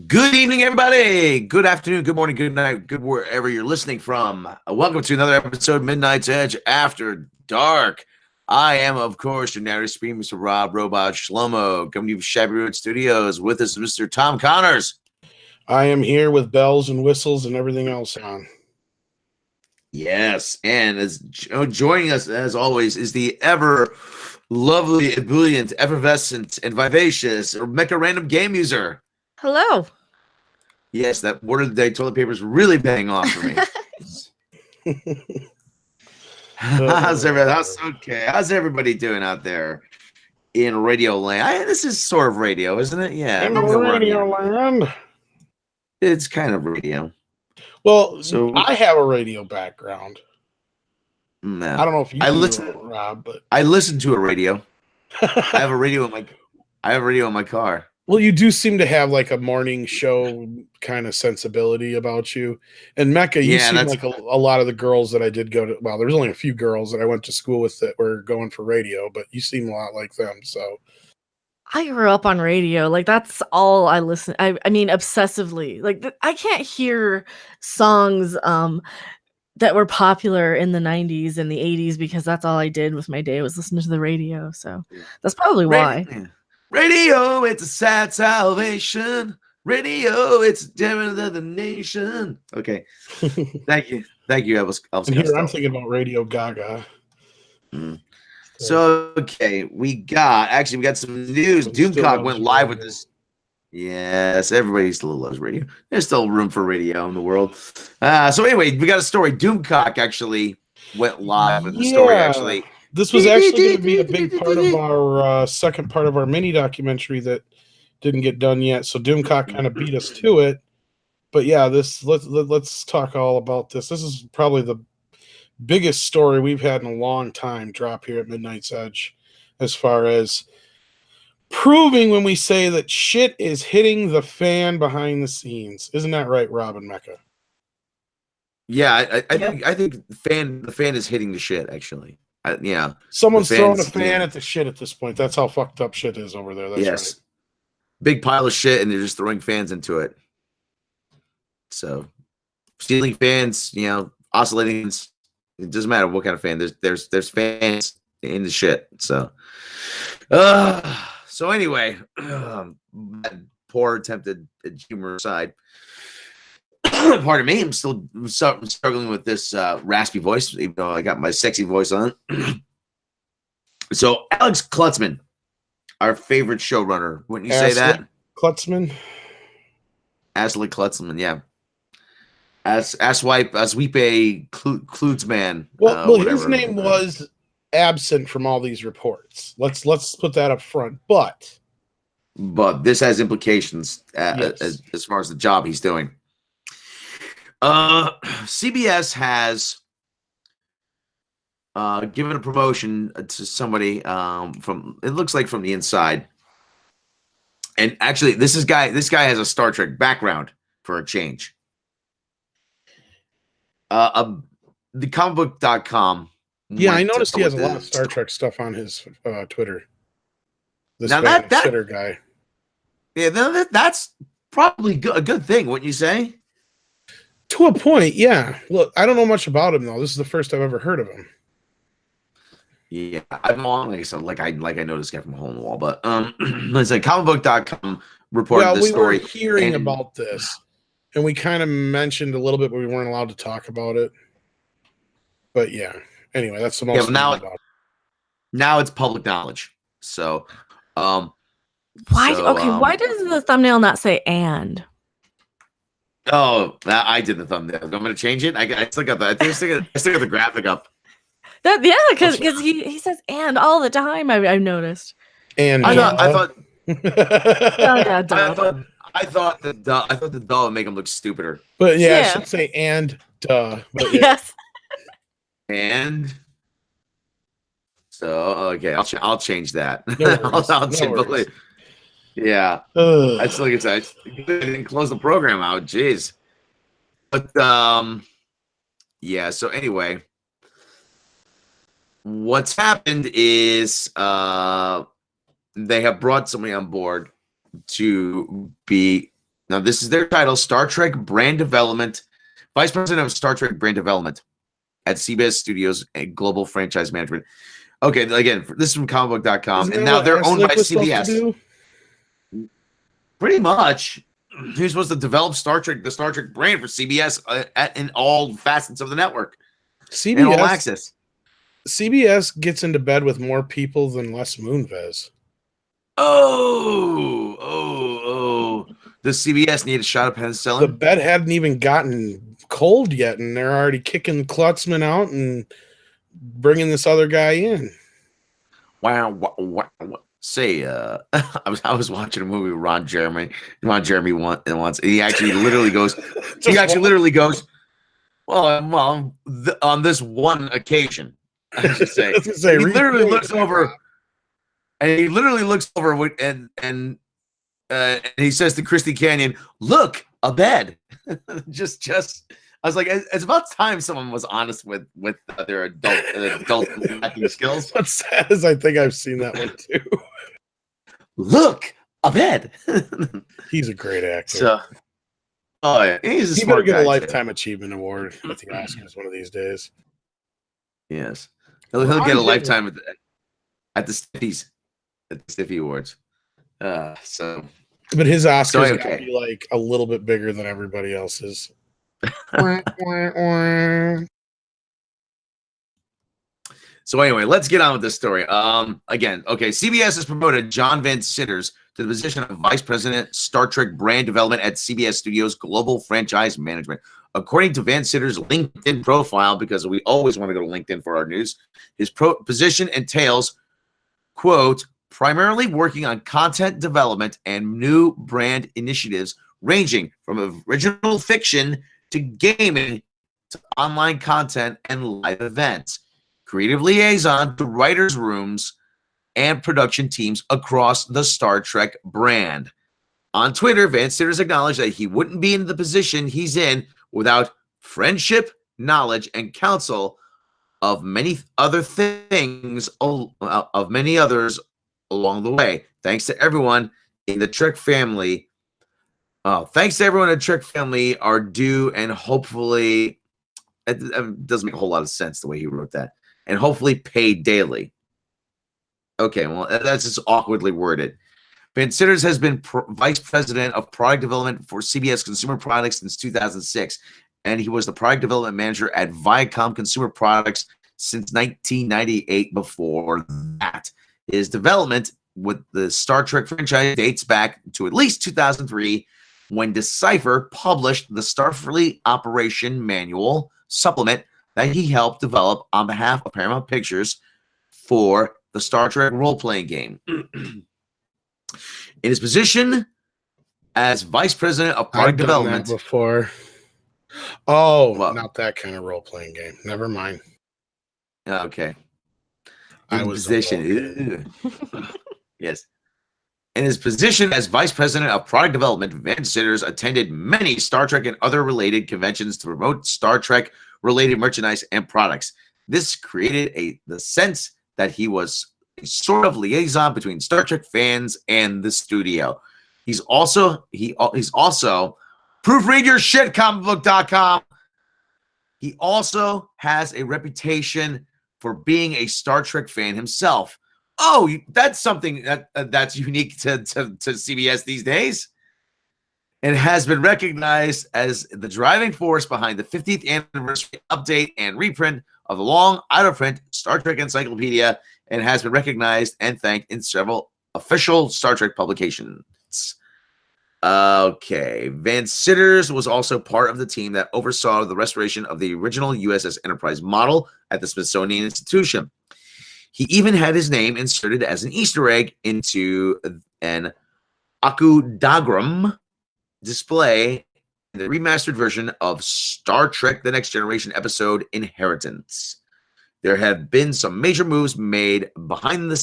Good evening, everybody. Good afternoon, good morning, good night, good wherever you're listening from. Welcome to another episode of Midnight's Edge After Dark. I am, of course, your narrator speaking, Mr. Robb, Robot Shlomo, coming to you from Shabby Road Studios. With us, Mr. Tom Connors. I am here with bells and whistles and everything else on. Yes, and as joining us, as always, is the ever lovely, ebullient, effervescent, and vivacious Mecha Random Game User. Hello. Yes, that word of the day toilet paper is really paying off for me. How's everybody doing out there in radio land? This is sort of radio, isn't it? Yeah. In radio land. It's kind of radio. Well, so I have a radio background. No. I don't know if you listen, Rob, but I listen to a radio. I have a radio in my car. Well, you do seem to have like a morning show kind of sensibility about you. And Mecca, you seem like a lot of the girls that I did go to. Well, there's only a few girls that I went to school with that were going for radio, but you seem a lot like them. So I grew up on radio. Like, that's all I listen. I mean, obsessively. Like, I can't hear songs that were popular in the 90s and the 80s because that's all I did with my day was listen to the radio. So that's probably why. Radio, it's a sad salvation. Radio, it's a demon of the nation. Okay. Thank you. I'm thinking about Radio Gaga. So, okay, we got some news. Doomcock went live with this. Yes, everybody still loves radio. There's still room for radio in the world. So anyway, we got a story. Doomcock actually went live with the story, actually. This was actually going to be a big part of our second part of our mini documentary that didn't get done yet. So Doomcock kind of beat us to it. But yeah, let's talk all about this. This is probably the biggest story we've had in a long time drop here at Midnight's Edge, as far as proving when we say that shit is hitting the fan behind the scenes. Isn't that right, Rob and Mecca? Yeah, I think the fan is hitting the shit, actually. Yeah. Someone's throwing a fan at the shit at this point. That's how fucked up shit is over there. That's right. Big pile of shit, and they're just throwing fans into it. So, stealing fans, oscillating. It doesn't matter what kind of fan. There's fans in the shit. So, anyway, poor attempted humor aside. Pardon me, I'm still struggling with this raspy voice, even though I got my sexy voice on. So, Alex Klutzman, our favorite showrunner, wouldn't you say that? Klutzman? Ashley Klutzman, yeah. Aswipe Klutzman. Well, his name was absent from all these reports. Let's put that up front. But this has implications as far as the job he's doing. CBS has given a promotion to somebody from the inside, and actually this guy has a Star Trek background for a change. The comicbook.com. Yeah, I noticed he has a lot of Star Trek stuff on his Twitter. This Twitter guy. Yeah, that's probably a good thing, wouldn't you say? To a point, yeah. Look, I don't know much about him though. This is the first I've ever heard of him. Yeah, I'm on like I know this guy from a hole in the wall, but it's like comicbook.com reported this story. We were hearing about this, and we kind of mentioned a little bit, but we weren't allowed to talk about it. But yeah, anyway, that's the most. Yeah, now it's public knowledge. So, why? Why does the thumbnail not say "and"? Oh, I did the thumbnail. I'm going to change it. I still got the graphic up. Because he says "and" all the time. I've noticed. And I thought the duh would make him look stupider. But yeah, I should say "and duh." But yeah. Yes. And so okay, I'll change that. No worries. Yeah, I still like I didn't close the program out. Jeez, but yeah. So anyway, what's happened is they have brought somebody on board to be Now, this is their title, Star Trek Brand Development, Vice President of Star Trek Brand Development at CBS Studios and Global Franchise Management. Okay, again, this is from comicbook.com, and now they're owned by CBS. Pretty much. He's supposed to develop the Star Trek brand for CBS in all facets of the network. CBS, and all access. CBS gets into bed with more people than Les Moonves. Oh. Does CBS need a shot of penicillin? The bed hadn't even gotten cold yet, and they're already kicking Klutzman out and bringing this other guy in. Wow. Say, I was watching a movie with Ron Jeremy once. He actually literally goes. Well, on this one occasion, I should say, he literally looks over, and and he says to Christy Canyon, "Look, a bed." just. I was like, it's about time someone was honest with their adult acting skills. What's sad is I think I've seen that one too. Look, a bed. He's a great actor. So, oh yeah, he's a he smart better get guy a Lifetime Achievement Award at the Oscars one of these days. Yes, he'll get a lifetime at the Stiffy Awards. But his Oscars gotta be like a little bit bigger than everybody else's. So anyway, let's get on with this story. Again, okay, CBS has promoted John Van Citters to the position of Vice President, Star Trek Brand Development at CBS Studios Global Franchise Management. According to Van Citters' LinkedIn profile, because we always want to go to LinkedIn for our news, his position entails, quote, primarily working on content development and new brand initiatives ranging from original fiction to gaming to online content and live events. Creative liaison to writers' rooms and production teams across the Star Trek brand. On Twitter, Van Citters acknowledged that he wouldn't be in the position he's in without friendship, knowledge, and counsel of many other things, of many others along the way. Thanks to everyone in the Trek family. Thanks to everyone in the Trek family are due, and hopefully, it doesn't make a whole lot of sense the way he wrote that, and hopefully paid daily. Okay, well, that's just awkwardly worded. Van Citters has been Vice President of Product Development for CBS Consumer Products since 2006, and he was the Product Development Manager at Viacom Consumer Products since 1998. Before that, his development with the Star Trek franchise dates back to at least 2003, when Decipher published the Starfleet Operation Manual supplement that he helped develop on behalf of Paramount Pictures for the Star Trek role-playing game. In his position as Vice President of Product Development before. Oh, well, not that kind of role-playing game. Never mind. Okay. I was position. Yes. In his position as Vice President of Product Development, Van Citters attended many Star Trek and other related conventions to promote Star Trek-related merchandise and products. This created the sense that he was a sort of liaison between Star Trek fans and the studio. He's also proofread your shit, comicbook.com. He also has a reputation for being a Star Trek fan himself. Oh, that's something that's unique to CBS these days. And has been recognized as the driving force behind the 50th anniversary update and reprint of the long out-of-print Star Trek Encyclopedia, and has been recognized and thanked in several official Star Trek publications. Okay. Van Citters was also part of the team that oversaw the restoration of the original USS Enterprise model at the Smithsonian Institution. He even had his name inserted as an Easter egg into an Akudagram display in the remastered version of Star Trek The Next Generation episode Inheritance. There have been some major moves made behind the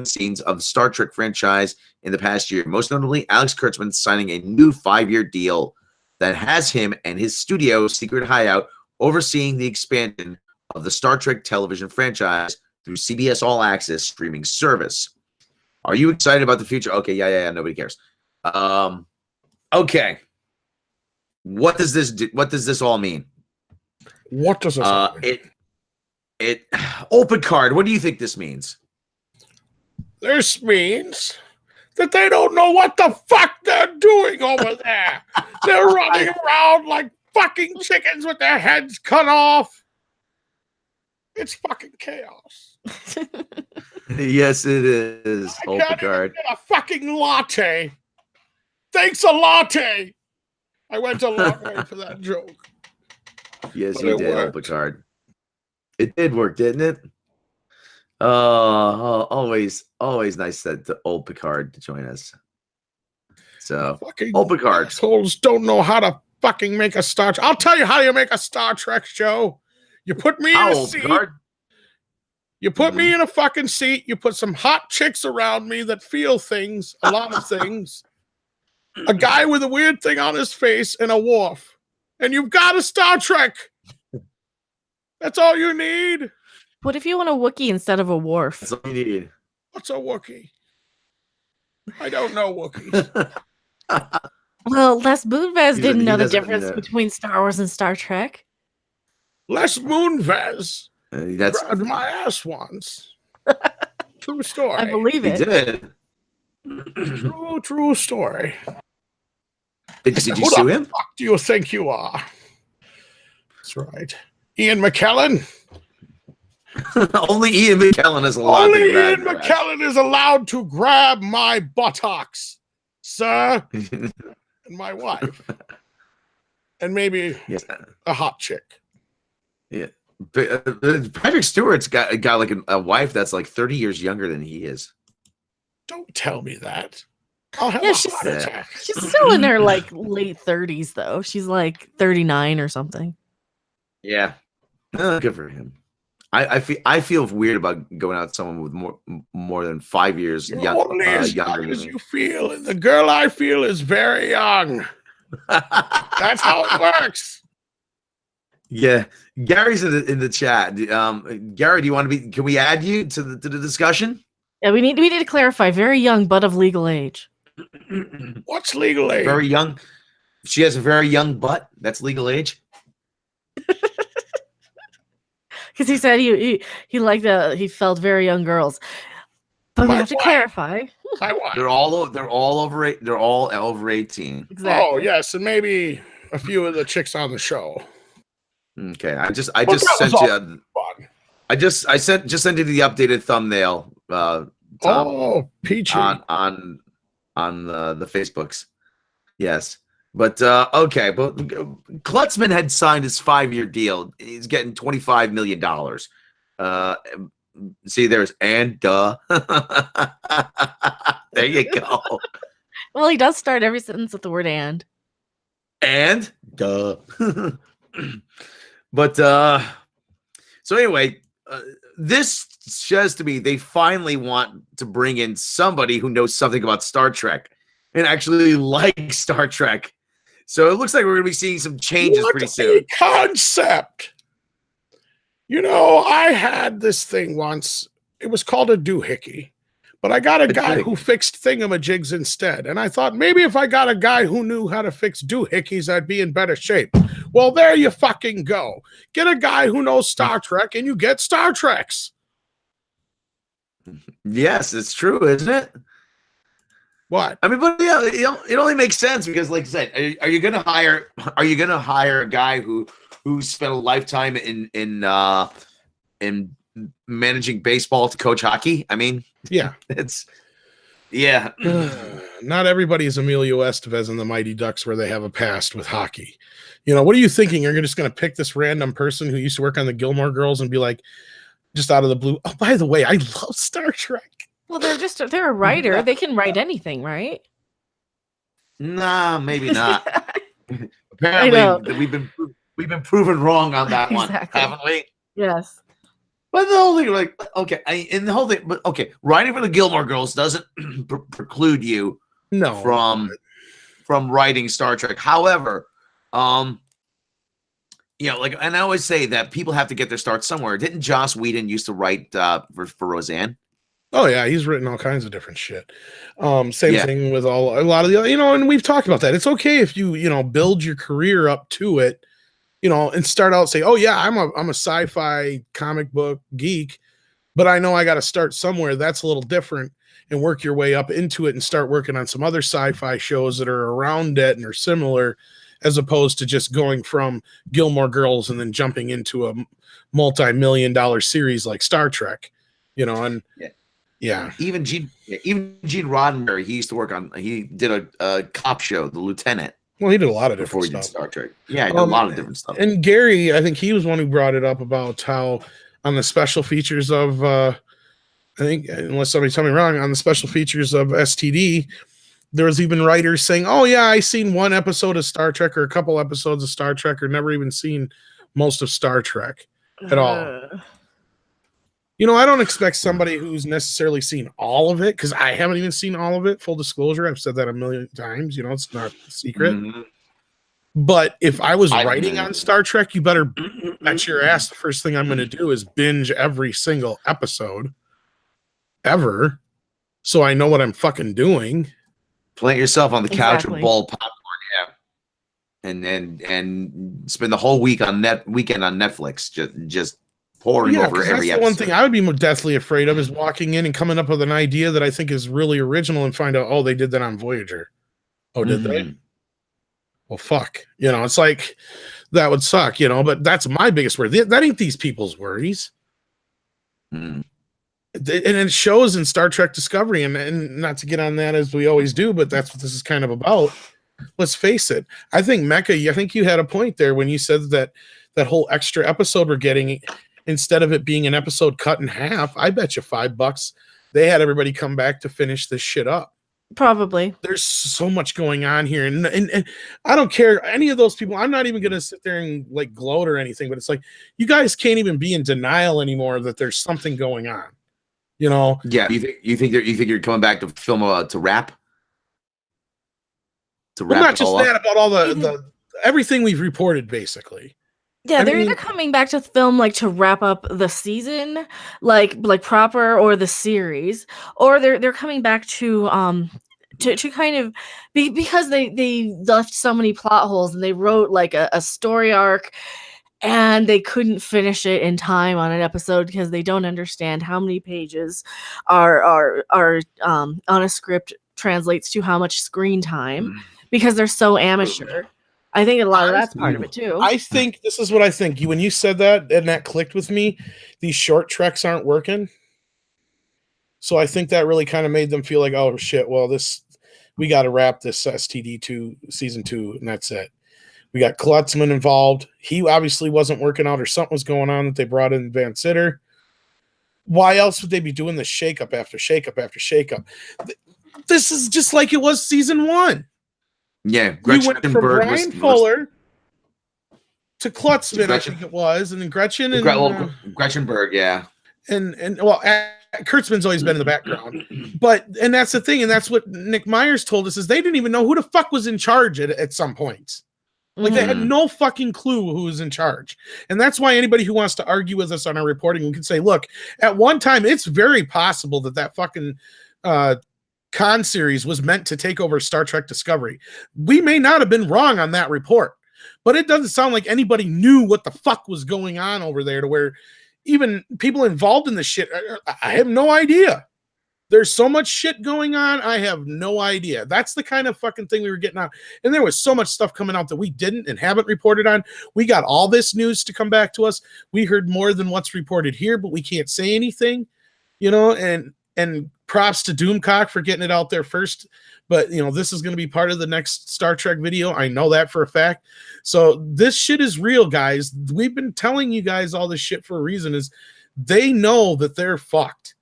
scenes of the Star Trek franchise in the past year, most notably Alex Kurtzman signing a new 5-year deal that has him and his studio secret hideout overseeing the expansion of the Star Trek television franchise through CBS All Access streaming service. Are you excited about the future? Okay, yeah, nobody cares. Okay. What does this do? What does this all mean? What does this all mean? It open card. What do you think this means? This means that they don't know what the fuck they're doing over there. They're running around like fucking chickens with their heads cut off. It's fucking chaos. Yes, it is. I Open can't even card. get a fucking latte. Thanks a latte. I went a long way for that joke. Yes, But you it did. worked. Open card. It did work, didn't it? Always nice that the old Picard to join us. So Fucking open card. assholes don't know how to fucking make a Star Trek. I'll tell you how you make a Star Trek show. You put me in How a old seat. Picard? You put me in a fucking seat. You put some hot chicks around me that feel things, a lot of things. A guy with a weird thing on his face and a wharf. And you've got a Star Trek. That's all you need. What if you want a Wookiee instead of a Worf? That's all you need. What's a Wookiee? I don't know Wookiees. Well, Les Moonves didn't know the doesn't difference know. between Star Wars and Star Trek. Les Moonves That's grabbed my ass once. True story. I believe he it. did. True story. Did you Who sue the him? fuck do you think you are? That's right. Ian McKellen. Only Ian McKellen is allowed Only to grab Ian your ass. McKellen is allowed to grab my buttocks, sir, and my wife. And maybe Yes. a hot chick. Yeah. Patrick Stewart's got like a wife that's like 30 years younger than he is. Don't tell me that. I'll have Yeah, a she's- heart attack. She's still in her like late 30s though. She's like 39 or something. Yeah. Good for him. I feel weird about going out with someone with more than 5 years You're young, only as younger young than as me. you feel, and the girl I feel is very young. That's how it works. Yeah, Gary's in the chat. Gary, do you want to be? Can we add you to the discussion? Yeah, we need to clarify. Very young, but of legal age. What's legal age? Very young. She has a very young butt. That's legal age. Because he said he liked he felt very young girls. But we My have to wife. clarify. My wife. They're all over 18. Exactly. Oh yes, and maybe a few of the chicks on the show. Okay, I just Well, that sent was you. Fun. I sent you the updated thumbnail. Tom, Oh, peachy. on the Facebooks. Yes. But okay, but Klutzman had signed his 5-year deal. He's getting $25 million. See, there's and duh. There you go. Well, he does start every sentence with the word and. And duh. But so anyway, this says to me they finally want to bring in somebody who knows something about Star Trek and actually likes Star Trek. So it looks like we're going to be seeing some changes What pretty a soon. concept. You know, I had this thing once. It was called a doohickey. But I got a guy who fixed thingamajigs instead. And I thought maybe if I got a guy who knew how to fix doohickeys, I'd be in better shape. Well, there you fucking go. Get a guy who knows Star Trek and you get Star Treks. Yes, it's true, isn't it? What? I mean, but yeah, it only makes sense because, like I said, are you going to hire a guy who spent a lifetime in managing baseball to coach hockey? I mean, Yeah. it's yeah. Not everybody is Emilio Estevez and the Mighty Ducks where they have a past with hockey. You know, what are you thinking? You're just going to pick this random person who used to work on the Gilmore Girls and be like, just out of the blue, oh, by the way, I love Star Trek. Well, they're a writer. They can write anything, right? Nah, maybe not. Apparently, we've been proven wrong on that one, Exactly. haven't we? Yes. But the whole thing, like, okay, but okay, writing for the Gilmore Girls doesn't preclude you No. from writing Star Trek. However, you know, like, and I always say that people have to get their start somewhere. Didn't Joss Whedon used to write for Roseanne? Oh yeah, he's written all kinds of different shit. Same Yeah. thing with a lot of the, and we've talked about that. It's okay if you build your career up to it, and start out say, oh yeah, I'm a sci-fi comic book geek, but I know I got to start somewhere. That's a little different, and work your way up into it and start working on some other sci-fi shows that are around it and are similar, as opposed to just going from Gilmore Girls and then jumping into a multi-million-dollar series like Star Trek, and Yeah. yeah. Even Gene Roddenberry, he did a cop show, The Lieutenant. Well, he did a lot of before different he did stuff. Star Trek. Yeah, he did a lot of different stuff. And Gary, I think he was one who brought it up about how on the special features of, I think, unless somebody tell me wrong, on the special features of STD, there was even writers saying, oh yeah, I seen one episode of Star Trek or a couple episodes of Star Trek, or never even seen most of Star Trek at all. I don't expect somebody who's necessarily seen all of it, because I haven't even seen all of it. Full disclosure, I've said that a million times. It's not a secret. Mm-hmm. But if I was writing on Star Trek, you better bet your ass the first thing I'm going to do is binge every single episode ever, so I know what I'm fucking doing. Plant yourself on the couch with ball popcorn, and spend the whole weekend on Netflix just pouring over every episode. One thing I would be more deathly afraid of is walking in and coming up with an idea that I think is really original and find out, oh, they did that on Voyager. Oh, did they? Well, fuck. It's like, that would suck, but that's my biggest worry. That ain't these people's worries. And it shows in Star Trek Discovery, and not to get on that as we always do, but that's what this is kind of about. Let's face it. I think Mecca, I think you had a point there when you said that whole extra episode we're getting, instead of it being an episode cut in half, I bet you $5 they had everybody come back to finish this shit up. Probably. There's so much going on here, and I don't care any of those people. I'm not even gonna sit there and like gloat or anything, but it's like, you guys can't even be in denial anymore that there's something going on. Yeah. You think you're coming back to film to wrap? Well, not just that, about all the everything we've reported, basically. Yeah, they're either coming back to film to wrap up the season, like proper, or the series, or they're coming back to kind of because they left so many plot holes, and they wrote a story arc, and they couldn't finish it in time on an episode because they don't understand how many pages are on a script translates to how much screen time, because they're so amateur. I think a lot of that's part of it too. I think this is what I think. When you said that and that clicked with me, these short treks aren't working. So I think that really kind of made them feel like, oh shit, well, we got to wrap this STD2 season 2, and that's it. We got Klutzman involved. He obviously wasn't working out, or something was going on that they brought in Van Sitter. Why else would they be doing this shakeup after shakeup after shakeup? This is just like it was season 1. Yeah, Gretchen went from Brian Fuller to Klutzman, I think it was, and then Gretchen and Gretchen Berg, yeah. And well, Kurtzman's always been in the background, and that's the thing, and that's what Nick Myers told us, is they didn't even know who the fuck was in charge at some points. Like they had no fucking clue who was in charge. And that's why anybody who wants to argue with us on our reporting, we can say, look, at one time, it's very possible that fucking Khan series was meant to take over Star Trek Discovery. We may not have been wrong on that report, but it doesn't sound like anybody knew what the fuck was going on over there, to where even people involved in the shit, I have no idea. There's so much shit going on, I have no idea. That's the kind of fucking thing we were getting on. And there was so much stuff coming out that we didn't and haven't reported on. We got all this news to come back to us. We heard more than what's reported here, but we can't say anything, and props to Doomcock for getting it out there first. But, this is going to be part of the next Star Trek video. I know that for a fact. So this shit is real, guys. We've been telling you guys all this shit for a reason, is they know that they're fucked.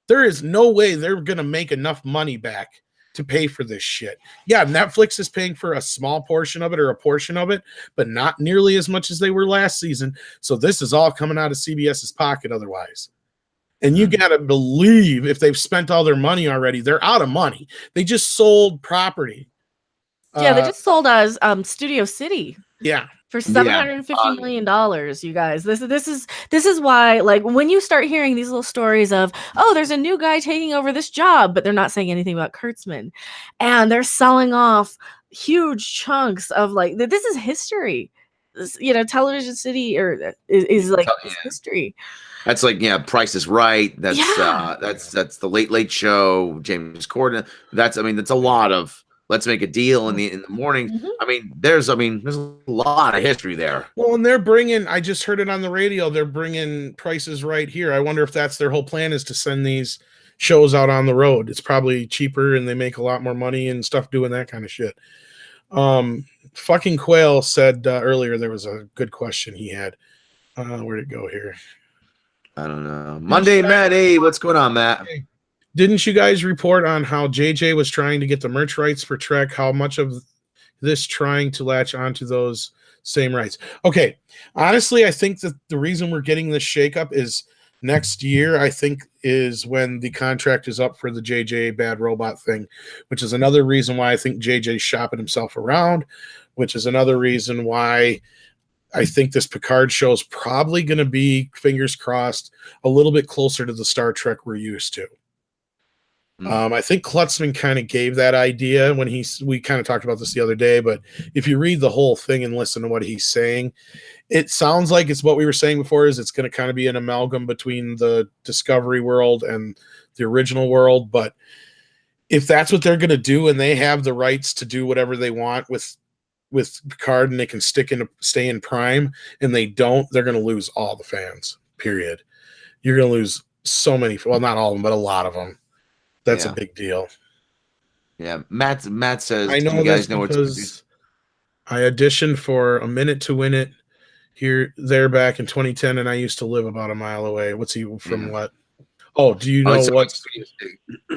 There is no way they're going to make enough money back to pay for this shit. Yeah, Netflix is paying for a small portion of it, or a portion of it, but not nearly as much as they were last season. So this is all coming out of CBS's pocket otherwise. And you got to believe, if they've spent all their money already, they're out of money. They just sold property. Yeah, they just sold us Studio City. Yeah. for Yeah. $750 million, you guys. This is why, like, when you start hearing these little stories of, oh, there's a new guy taking over this job, but they're not saying anything about Kurtzman, and they're selling off huge chunks of, like, this is history. Television City is like Yeah. history. That's like, Price is Right. That's Yeah. that's the Late Late Show. James Corden. That's a lot of Let's Make a Deal in the morning. Mhm. There's a lot of history there. Well, and they're bringing. I just heard it on the radio. They're bringing Prices Right here. I wonder if that's their whole plan, is to send these shows out on the road. It's probably cheaper, and they make a lot more money and stuff doing that kind of shit. Fucking Quail said earlier, there was a good question he had. Where'd it go here? I don't know. Monday, Matt. Hey, what's going on, Matt? Didn't you guys report on how JJ was trying to get the merch rights for Trek? How much of this trying to latch onto those same rights? Okay, honestly, I think that the reason we're getting this shakeup is next year, I think, is when the contract is up for the JJ Bad Robot thing, which is another reason why I think JJ's shopping himself around, which is another reason why I think this Picard show is probably going to be, fingers crossed, a little bit closer to the Star Trek we're used to. I think Klutzman kind of gave that idea when we kind of talked about this the other day, but if you read the whole thing and listen to what he's saying, it sounds like it's what we were saying before, is it's going to kind of be an amalgam between the Discovery world and the original world. But if that's what they're going to do, and they have the rights to do whatever they want with Picard, and they can stay in Prime, and they don't, they're going to lose all the fans, period. You're going to lose so many, well, not all of them, but a lot of them. That's a big deal. Yeah, Matt says, I know you guys know because I auditioned for A Minute to Win It there back in 2010, and I used to live about a mile away. What's he from? What? Oh, do you know what?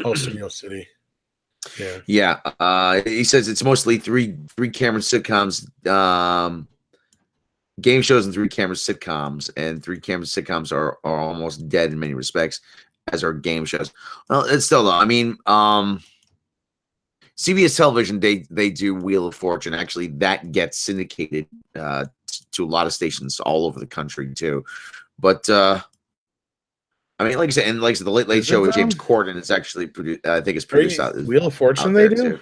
Oh, Studio City. Yeah. He says it's mostly three camera sitcoms, game shows, and 3 camera sitcoms, and 3 camera sitcoms are almost dead in many respects, as are game shows. Well, it's still though. CBS Television, they do Wheel of Fortune. Actually, that gets syndicated to a lot of stations all over the country too. But like I said, the Late Late Show with James Corden is actually produced. I think it's produced out. Wheel of Fortune, they do. Too.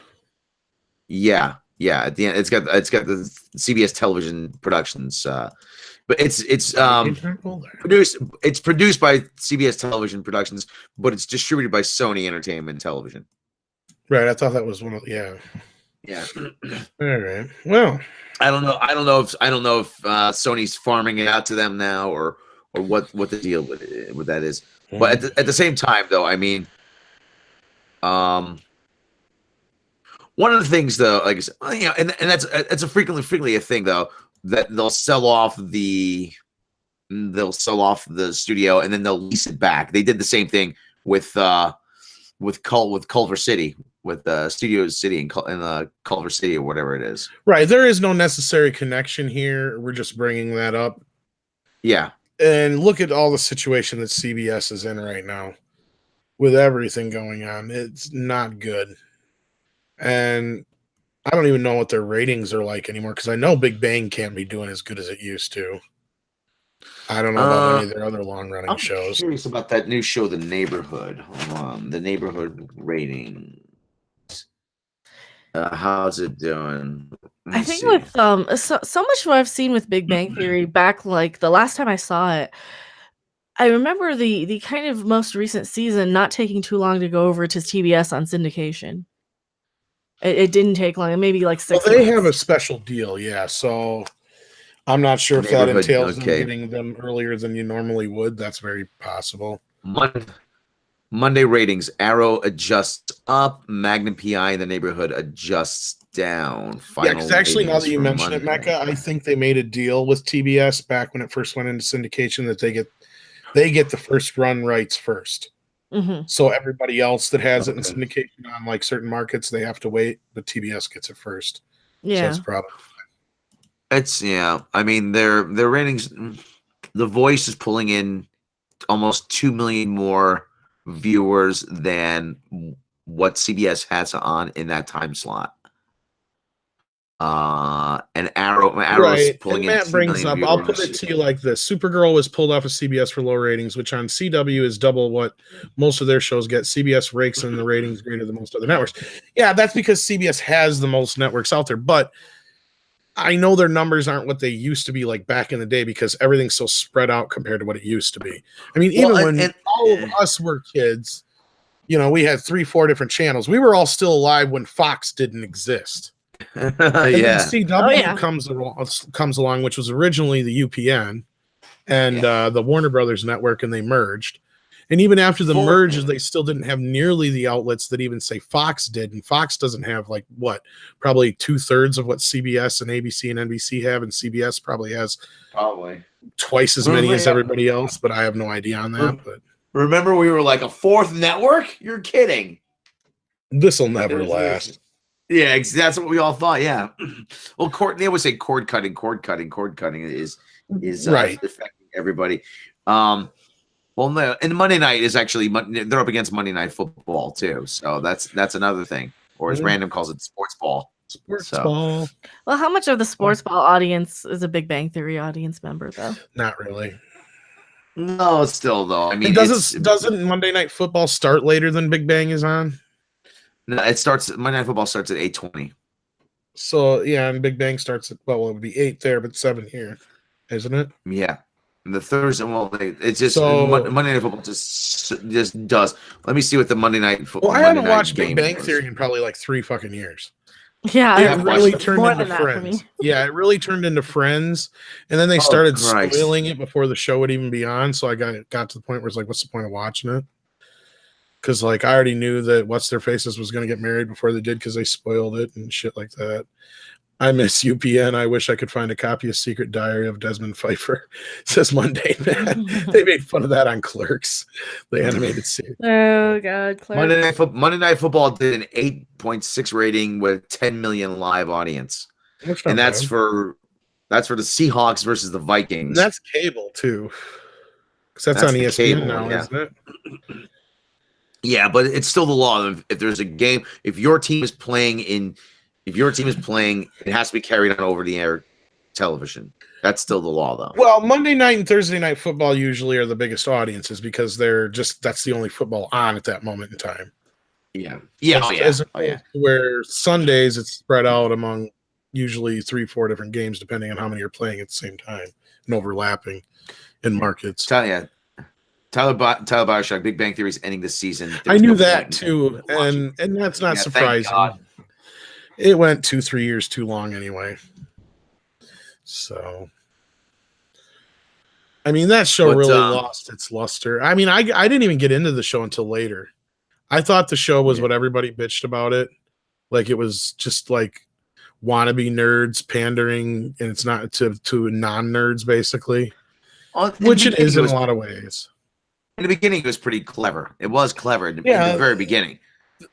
Yeah. At the end, it's got the CBS Television Productions. But it's produced. It's produced by CBS Television Productions, but it's distributed by Sony Entertainment Television. Right, I thought that was one of Yeah. All right. Well, I don't know if Sony's farming it out to them now, or what the deal with that is. But at the same time, though, one of the things, though, like I said, and that's a frequently a thing, though, that they'll sell off the studio and then they'll lease it back. They did the same thing with Culver City, with Studio City and Culver City, or whatever it is. Right. There is no necessary connection here. We're just bringing that up. Yeah. And look at all the situation that CBS is in right now with everything going on. It's not good. And I don't even know what their ratings are like anymore, because I know Big Bang can't be doing as good as it used to. I don't know about any of their other long-running shows. I'm curious about that new show, The Neighborhood. The Neighborhood rating. How's it doing? I think with so much of what I've seen with Big Bang Theory back, like the last time I saw it, I remember the kind of most recent season not taking too long to go over to TBS on syndication. It didn't take long, maybe like 6 months. They have a special deal, yeah. So I'm not sure if that entails them getting them earlier than you normally would. That's very possible. Monday ratings: Arrow adjusts up, Magnum PI in The Neighborhood adjusts down. Yeah, because actually, now that you mention it, Mecca, I think they made a deal with TBS back when it first went into syndication that they get the first run rights first. Mm-hmm. So everybody else that has it in syndication on like certain markets, they have to wait, but TBS gets it first. Yeah, so that's probably. It's their ratings. The Voice is pulling in almost 2 million more viewers than what CBS has on in that time slot. And Arrow's Right. pulling And in Matt 2 brings million up, I'll put viewers. it to you like this. Supergirl was pulled off of CBS for low ratings, which on CW is double what most of their shows get. CBS rakes in the ratings greater than most other networks. Yeah, that's because CBS has the most networks out there. But I know their numbers aren't what they used to be like back in the day because everything's so spread out compared to what it used to be. I mean, even when all of us were kids, you know, we had 3-4 different channels. We were all still alive when Fox didn't exist. And then CW comes along, which was originally the UPN and the Warner Brothers network, and they merged. And even after the merge, they still didn't have nearly the outlets that even say Fox did. And Fox doesn't have like probably 2/3 of what CBS and ABC and NBC have, and CBS probably has twice as many as everybody else. But I have no idea on that. But remember, we were like a fourth network. You're kidding. This will never last. Yeah, that's what we all thought. Yeah. Well, they always say cord cutting is right affecting everybody. Well, no, and Monday night is actually they're up against Monday Night Football too, so that's another thing. Or as Random calls it, sports ball. Ball. Well, how much of the sports ball audience is a Big Bang Theory audience member, though? Not really. No, still though. I mean, doesn't Monday Night Football start later than Big Bang is on? No, Monday Night Football starts at 8:20. So yeah, and Big Bang starts at it would be 8 there, but 7 here, isn't it? Yeah. And the Thursday, it's just Monday Night Football just does. Let me see what the Monday Night Football. Well, I haven't watched Big Bang Theory in probably like 3 fucking years. Yeah, it really turned into Friends. Yeah, it really turned into Friends, and then they started spoiling it before the show would even be on. So I got to the point where it's like, what's the point of watching it? Because like I already knew that What's Their Faces was going to get married before they did because they spoiled it and shit like that. I miss UPN. I wish I could find a copy of Secret Diary of Desmond Pfeiffer. It says Monday Man. They made fun of that on Clerks, the animated series. Oh God, Clerks. Monday Night Football did an 8.6 rating with 10 million live audience, and that's for the Seahawks versus the Vikings. And that's cable too, because that's on ESPN now, isn't it? Yeah, but it's still the law. If there's a game, if your team is playing, it has to be carried on over the air television. That's still the law, though. Well, Monday night and Thursday night football usually are the biggest audiences because that's the only football on at that moment in time. Yeah. Where Sundays it's spread out among usually 3-4 different games, depending on how many are playing at the same time and overlapping in markets. Tyler Bioshock, Big Bang Theory is ending the season. I knew that too, and that's not surprising. It went 2-3 years too long anyway. So, I mean, that show really lost its luster. I mean, I didn't even get into the show until later. I thought the show was what everybody bitched about it. Like it was just like wannabe nerds pandering, and it's not to non-nerds basically, which it is in a lot of ways. In the beginning, it was pretty clever. It was clever in the very beginning.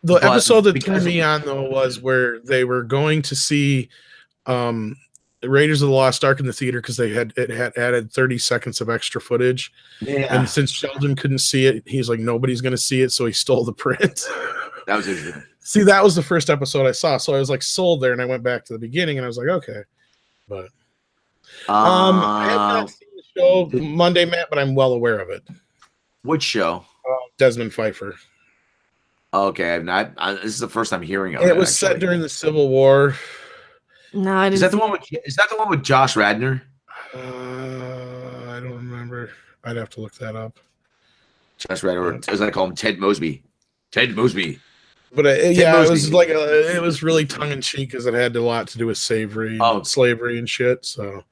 The episode that turned me on, though, was where they were going to see Raiders of the Lost Ark in the theater because it had added 30 seconds of extra footage. Yeah. And since Sheldon couldn't see it, he's like, nobody's going to see it, so he stole the print. That was interesting. See, that was the first episode I saw, so I was like sold there, and I went back to the beginning, and I was like, okay. But I have not seen the show Monday, Matt, but I'm well aware of it. Which show? Desmond Pfeiffer. Okay, this is the first time hearing of it. And it was set during the Civil War. No, I didn't. Is that the one with Josh Radnor? I don't remember. I'd have to look that up. Josh Radnor, as I call him, Ted Mosby. Ted Mosby. But it was like it was really tongue in cheek because it had a lot to do with slavery and shit. So.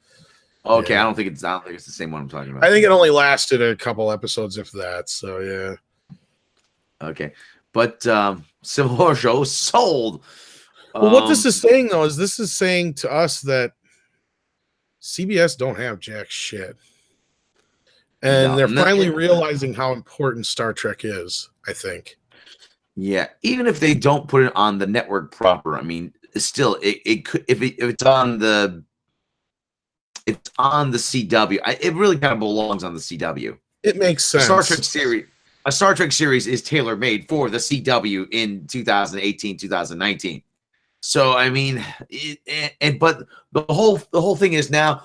Okay, yeah. I don't think it's the same one I'm talking about. I think it only lasted a couple episodes, if that. So yeah. Okay, but Civil War show sold. Well, what this is saying though is this is saying to us that CBS don't have jack shit, and they're finally realizing how important Star Trek is. I think. Yeah, even if they don't put it on the network proper, I mean, still it could if it's on the. It's on the CW. It really kind of belongs on the CW. It makes sense. A Star Trek series is tailor-made for the CW in 2018, 2019. So I mean, but the whole thing is now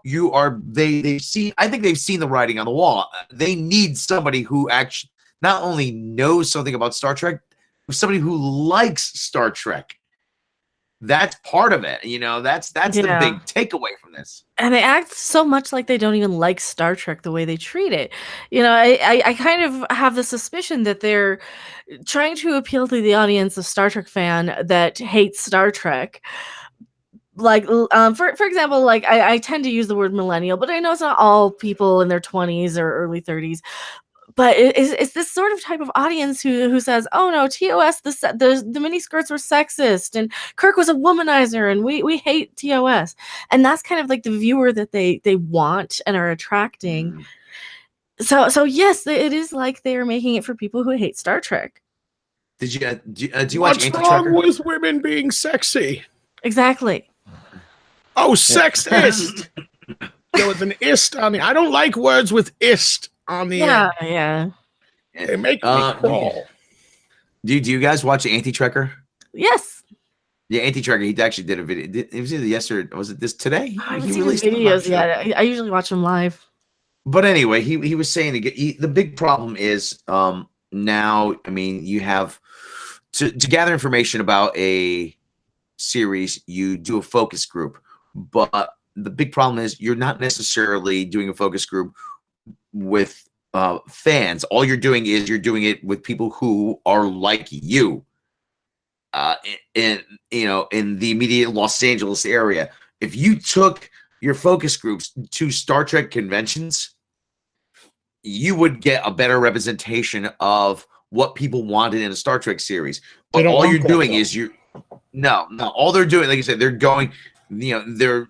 you are they see, I think they've seen the writing on the wall. They need somebody who actually not only knows something about Star Trek, but somebody who likes Star Trek. That's part of it, that's the big takeaway from this. And they act so much like they don't even like Star Trek the way they treat it. I kind of have the suspicion that they're trying to appeal to the audience of Star Trek fan that hates Star Trek. Like, for example, like I tend to use the word millennial, but I know it's not all people in their 20s or early 30s. But it's this sort of type of audience who says, "Oh no, TOS, the mini skirts were sexist, and Kirk was a womanizer, and we hate TOS." And that's kind of like the viewer that they want and are attracting. So yes, it is like they are making it for people who hate Star Trek. Did you do you watch What's Anti-Tracker? wrong with women being sexy? Exactly. Oh, sexist. There was an ist on the. I don't like words with ist on the end. Yeah. They make me crawl. Do you guys watch Anti-Tracker? Yes. Yeah, Anti-Tracker. He actually did a video. It was either yesterday. Was it this today? I haven't seen his videos yet. I usually watch them live. But anyway, he was saying the big problem is now. I mean, you have to gather information about a series. You do a focus group, but the big problem is you're not necessarily doing a focus group with fans. All you're doing is you're doing it with people who are like you. In the immediate Los Angeles area. If you took your focus groups to Star Trek conventions, you would get a better representation of what people wanted in a Star Trek series. But all you're doing is all they're doing, like I said, they're going, they're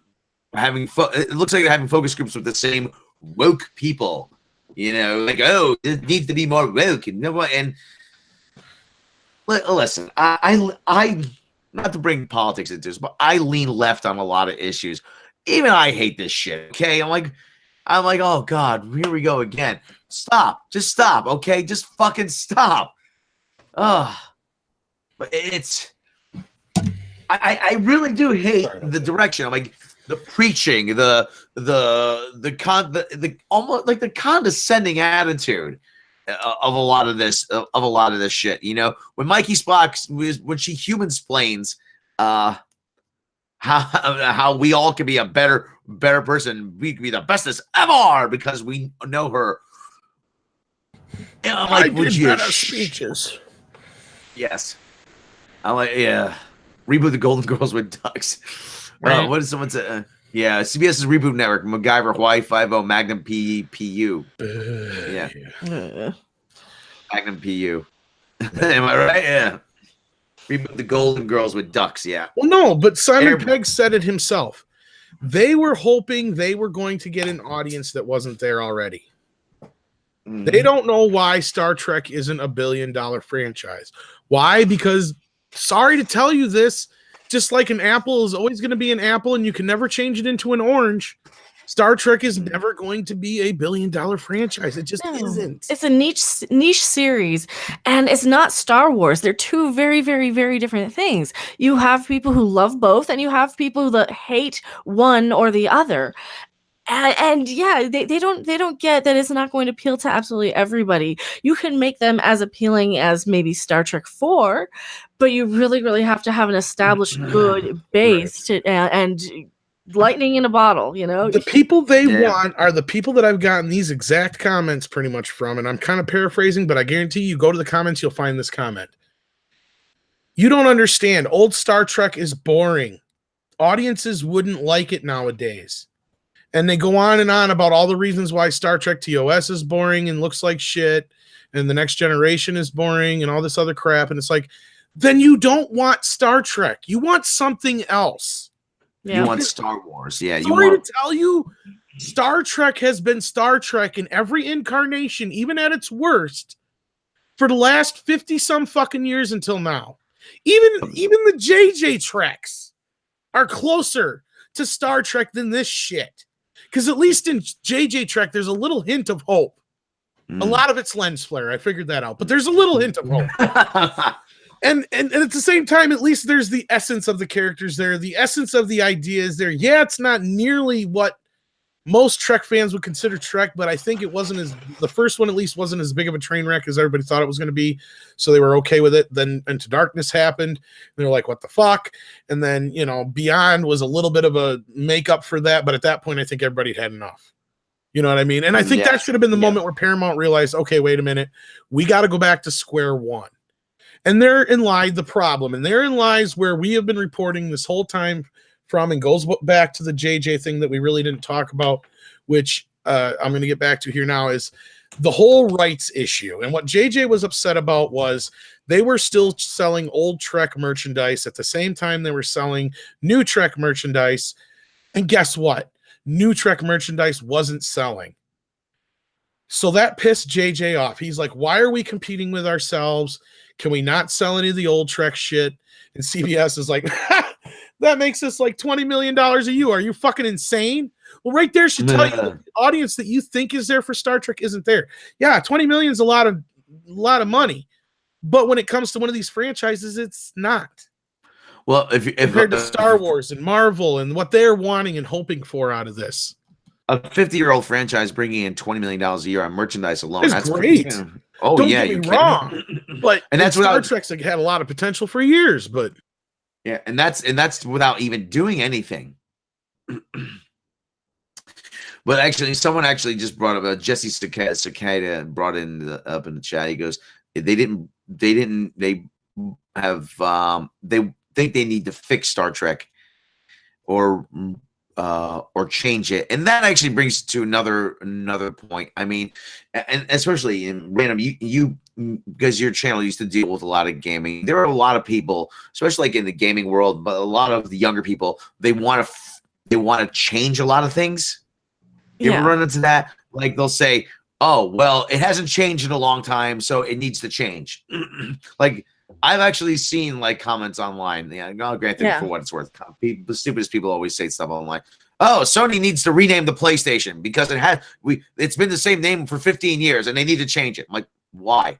having it looks like they're having focus groups with the same woke people, like, oh, it needs to be more woke, and listen, I not to bring politics into this, but I lean left on a lot of issues. Even I hate this shit. Okay, I'm like, oh God, here we go again. Just stop. Okay, just fucking stop. But it's, I really do hate the direction. I'm like the preaching, the almost like the condescending attitude of a lot of this shit. When Mikey Spock when she humansplains how we all can be a better person, we can be the bestest ever because we know her. I'm like, I did better speeches. Yes, I'm like, yeah. Reboot the Golden Girls with ducks. Right. What did someone say? Yeah, CBS's Reboot Network, MacGyver, Hawaii 5-0, Magnum PU. Yeah. Magnum PU. Am I right? Yeah. Reboot the Golden Girls with ducks. Yeah. Well, no, but Simon Pegg said it himself. They were hoping they were going to get an audience that wasn't there already. They don't know why Star Trek isn't a $1 billion franchise. Why? Because, sorry to tell you this, just like an apple is always going to be an apple and you can never change it into an orange, Star Trek is never going to be a $1 billion franchise. It just isn't. It's a niche series, and it's not Star Wars. They're two very, very, very different things. You have people who love both, and you have people that hate one or the other. And yeah, they don't get that it's not going to appeal to absolutely everybody. You can make them as appealing as maybe Star Trek 4, but you really, really have to have an established good base and lightning in a bottle, The people they want are the people that I've gotten these exact comments pretty much from, and I'm kind of paraphrasing, but I guarantee you go to the comments, you'll find this comment. You don't understand. Old Star Trek is boring. Audiences wouldn't like it nowadays. And they go on and on about all the reasons why Star Trek TOS is boring and looks like shit, and the Next Generation is boring and all this other crap. And it's like, then you don't want Star Trek. You want something else. Yeah. You want Star Wars. Yeah. Sorry to tell you, Star Trek has been Star Trek in every incarnation, even at its worst, for the last 50-some fucking years until now. Even the JJ Treks are closer to Star Trek than this shit. Because at least in JJ Trek, there's a little hint of hope. A lot of it's lens flare. I figured that out. But there's a little hint of hope. And at the same time, at least there's the essence of the characters there. The essence of the idea is there. Yeah, it's not nearly what most Trek fans would consider Trek, but I think the first one at least wasn't as big of a train wreck as everybody thought it was going to be. So they were okay with it. Then Into Darkness happened. And they were like, what the fuck? And then, Beyond was a little bit of a makeup for that. But at that point, I think everybody had enough. You know what I mean? And I think that should have been the moment where Paramount realized, okay, wait a minute. We got to go back to square one. And therein lied the problem. And therein lies where we have been reporting this whole time from, and goes back to the JJ thing that we really didn't talk about, which I'm going to get back to here now, is the whole rights issue. And what JJ was upset about was they were still selling old Trek merchandise at the same time they were selling new Trek merchandise. And guess what? New Trek merchandise wasn't selling. So that pissed JJ off. He's like, why are we competing with ourselves? Can we not sell any of the old Trek shit? And CBS is like, that makes us like $20 million a year. Are you fucking insane? Well, right there should tell you the audience that you think is there for Star Trek isn't there. Yeah, 20 million is a lot of money. But when it comes to one of these franchises, it's not. Well, if compared to Star Wars and Marvel and what they're wanting and hoping for out of this. A 50-year-old franchise bringing in $20 million a year on merchandise alone. That's great. Oh, Don't yeah. get me wrong. But that's Star Trek's like had a lot of potential for years, but yeah, and that's without even doing anything. But actually, someone actually just brought up Jesse Cicada brought up in the chat. He goes, they think they need to fix Star Trek or change it, and that actually brings to another point. I mean, and especially in random, you because your channel used to deal with a lot of gaming. There are a lot of people, especially like in the gaming world, but a lot of the younger people, they want to change a lot of things. You ever run into that? Like they'll say, "Oh, well, it hasn't changed in a long time, so it needs to change." Like I've actually seen like comments online. Yeah, I'll grant them for what it's worth. The stupidest people always say stuff online. Oh, Sony needs to rename the PlayStation because it's been the same name for 15 years and they need to change it. I'm like, why?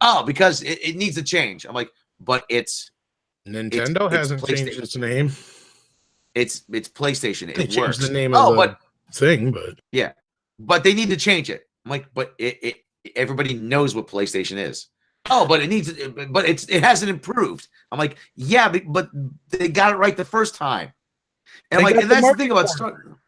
Oh, because it needs to change. I'm like, but Nintendo hasn't changed its name. It's PlayStation. They changed the name of the thing, but yeah, but they need to change it. I'm like, but everybody knows what PlayStation is. Oh, but it hasn't improved. I'm like, yeah, but they got it right the first time. And I'm like, and that's the thing about Star.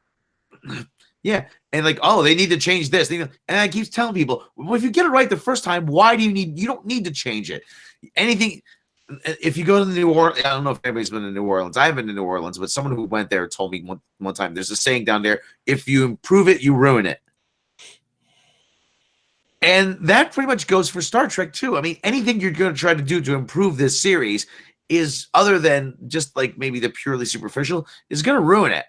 Yeah, and like, oh, they need to change this. And I keep telling people, well, if you get it right the first time, why do you don't need to change it? Anything. If you go to New Orleans, I don't know if anybody's been to New Orleans. I haven't been to New Orleans, but someone who went there told me one time. There's a saying down there: if you improve it, you ruin it. And that pretty much goes for Star Trek too. I mean, anything you're going to try to do to improve this series is other than just like maybe the purely superficial is going to ruin it.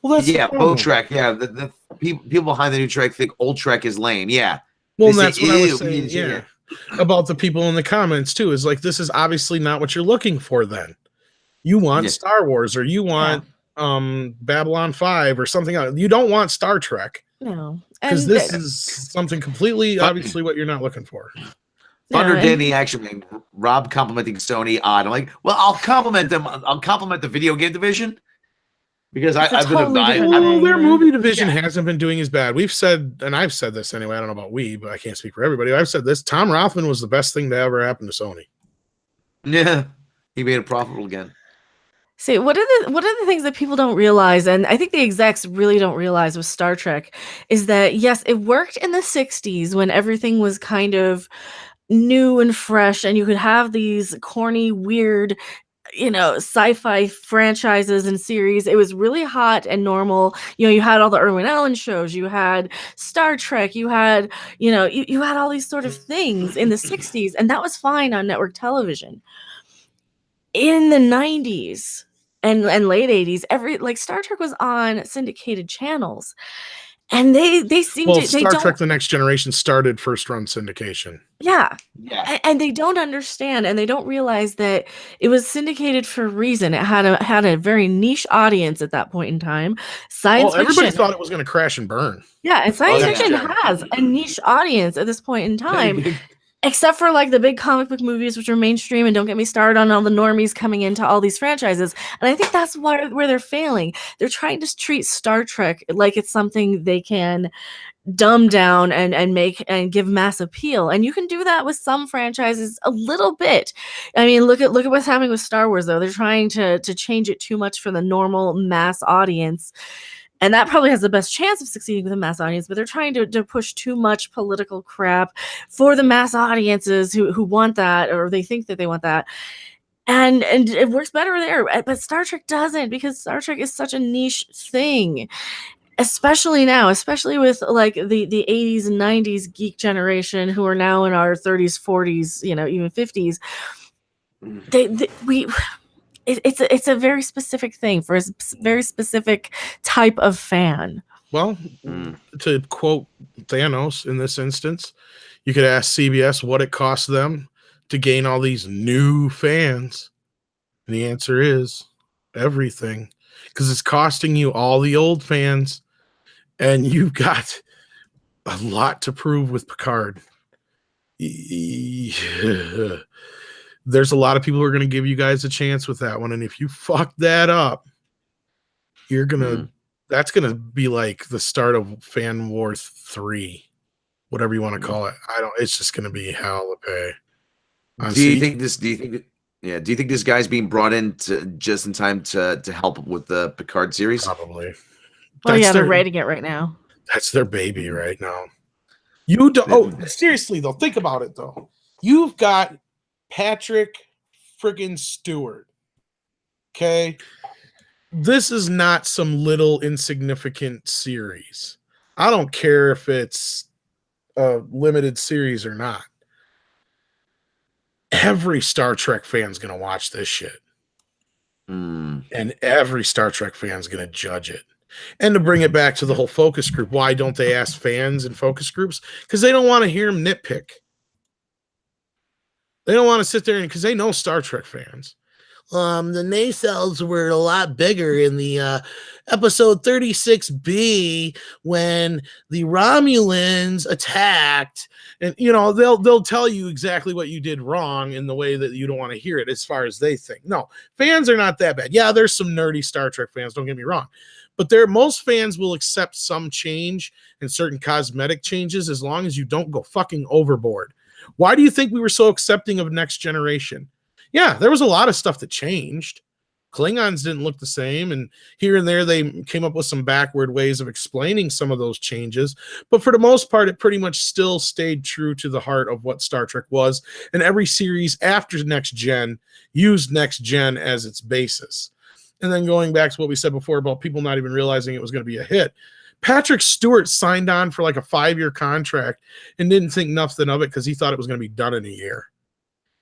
Well, that's old Trek. Yeah, the people behind the new Trek think old Trek is lame. Yeah. Well, that's what I was saying. Yeah, about the people in the comments too. Is like, this is obviously not what you're looking for. Then you want Star Wars or you want Babylon 5 or something else. You don't want Star Trek. No. Because this is something completely, obviously, what you're not looking for. Thunder Danny actually, Rob complimenting Sony odd. I'm like, well, I'll compliment them. I'll compliment the video game division because I've been their movie division hasn't been doing as bad. We've said, and I've said this anyway. I don't know about but I can't speak for everybody. I've said this. Tom Rothman was the best thing to ever happen to Sony. Yeah, he made it profitable again. See, what are the things that people don't realize, and I think the execs really don't realize with Star Trek, is that yes, it worked in the 60s when everything was kind of new and fresh, and you could have these corny, weird, sci-fi franchises and series. It was really hot and normal. You had all the Irwin Allen shows, you had Star Trek, you had, you had all these sort of things in the 60s, and that was fine on network television. In the 90s and late 80s, Star Trek was on syndicated channels, and they seem to. Star Trek: The Next Generation started first run syndication. Yeah. And they don't understand, and they don't realize that it was syndicated for a reason. It had a very niche audience at that point in time. Science fiction. Everybody thought it was going to crash and burn. Yeah, and science fiction has a niche audience at this point in time. Except for like the big comic book movies, which are mainstream, and don't get me started on all the normies coming into all these franchises. And I think that's where they're failing. They're trying to treat Star Trek like it's something they can dumb down and make and give mass appeal. And you can do that with some franchises a little bit. I mean, look at what's happening with Star Wars, though. They're trying to change it too much for the normal mass audience. And that probably has the best chance of succeeding with a mass audience, but they're trying to push too much political crap for the mass audiences who want that, or they think that they want that. And it works better there. But Star Trek doesn't, because Star Trek is such a niche thing, especially now, especially with like the 80s and 90s geek generation who are now in our 30s, 40s, even 50s. It's a very specific thing for a very specific type of fan. Well, to quote Thanos in this instance, you could ask CBS what it costs them to gain all these new fans. And the answer is everything, because it's costing you all the old fans, and you've got a lot to prove with Picard. There's a lot of people who are going to give you guys a chance with that one, and if you fuck that up, you're gonna that's gonna be like the start of Fan War 3, whatever you want to call it. It's just gonna be hell to pay. Do you think this guy's being brought in just in time to help with the Picard series? Probably. They're writing it right now. That's their baby right now. You don't. Oh, seriously though, think about it though. You've got Patrick friggin' Stewart. Okay, this is not some little insignificant series. I don't care if it's a limited series or not. Every Star Trek fan's gonna watch this shit, and every Star Trek fan's gonna judge it. And to bring it back to the whole focus group, why don't they ask fans in focus groups? Because they don't want to hear them nitpick. They don't want to sit there, because they know Star Trek fans. The nacelles were a lot bigger in the episode 36B when the Romulans attacked, and they'll tell you exactly what you did wrong in the way that you don't want to hear it as far as they think. No, fans are not that bad. Yeah, there's some nerdy Star Trek fans, don't get me wrong, but most fans will accept some change and certain cosmetic changes as long as you don't go fucking overboard. Why do you think we were so accepting of Next Generation? Yeah, there was a lot of stuff that changed. Klingons didn't look the same, and here and there they came up with some backward ways of explaining some of those changes. But for the most part, it pretty much still stayed true to the heart of what Star Trek was. And every series after Next Gen used Next Gen as its basis. And then going back to what we said before about people not even realizing it was going to be a hit. Patrick Stewart signed on for like a 5-year contract and didn't think nothing of it because he thought it was going to be done in a year.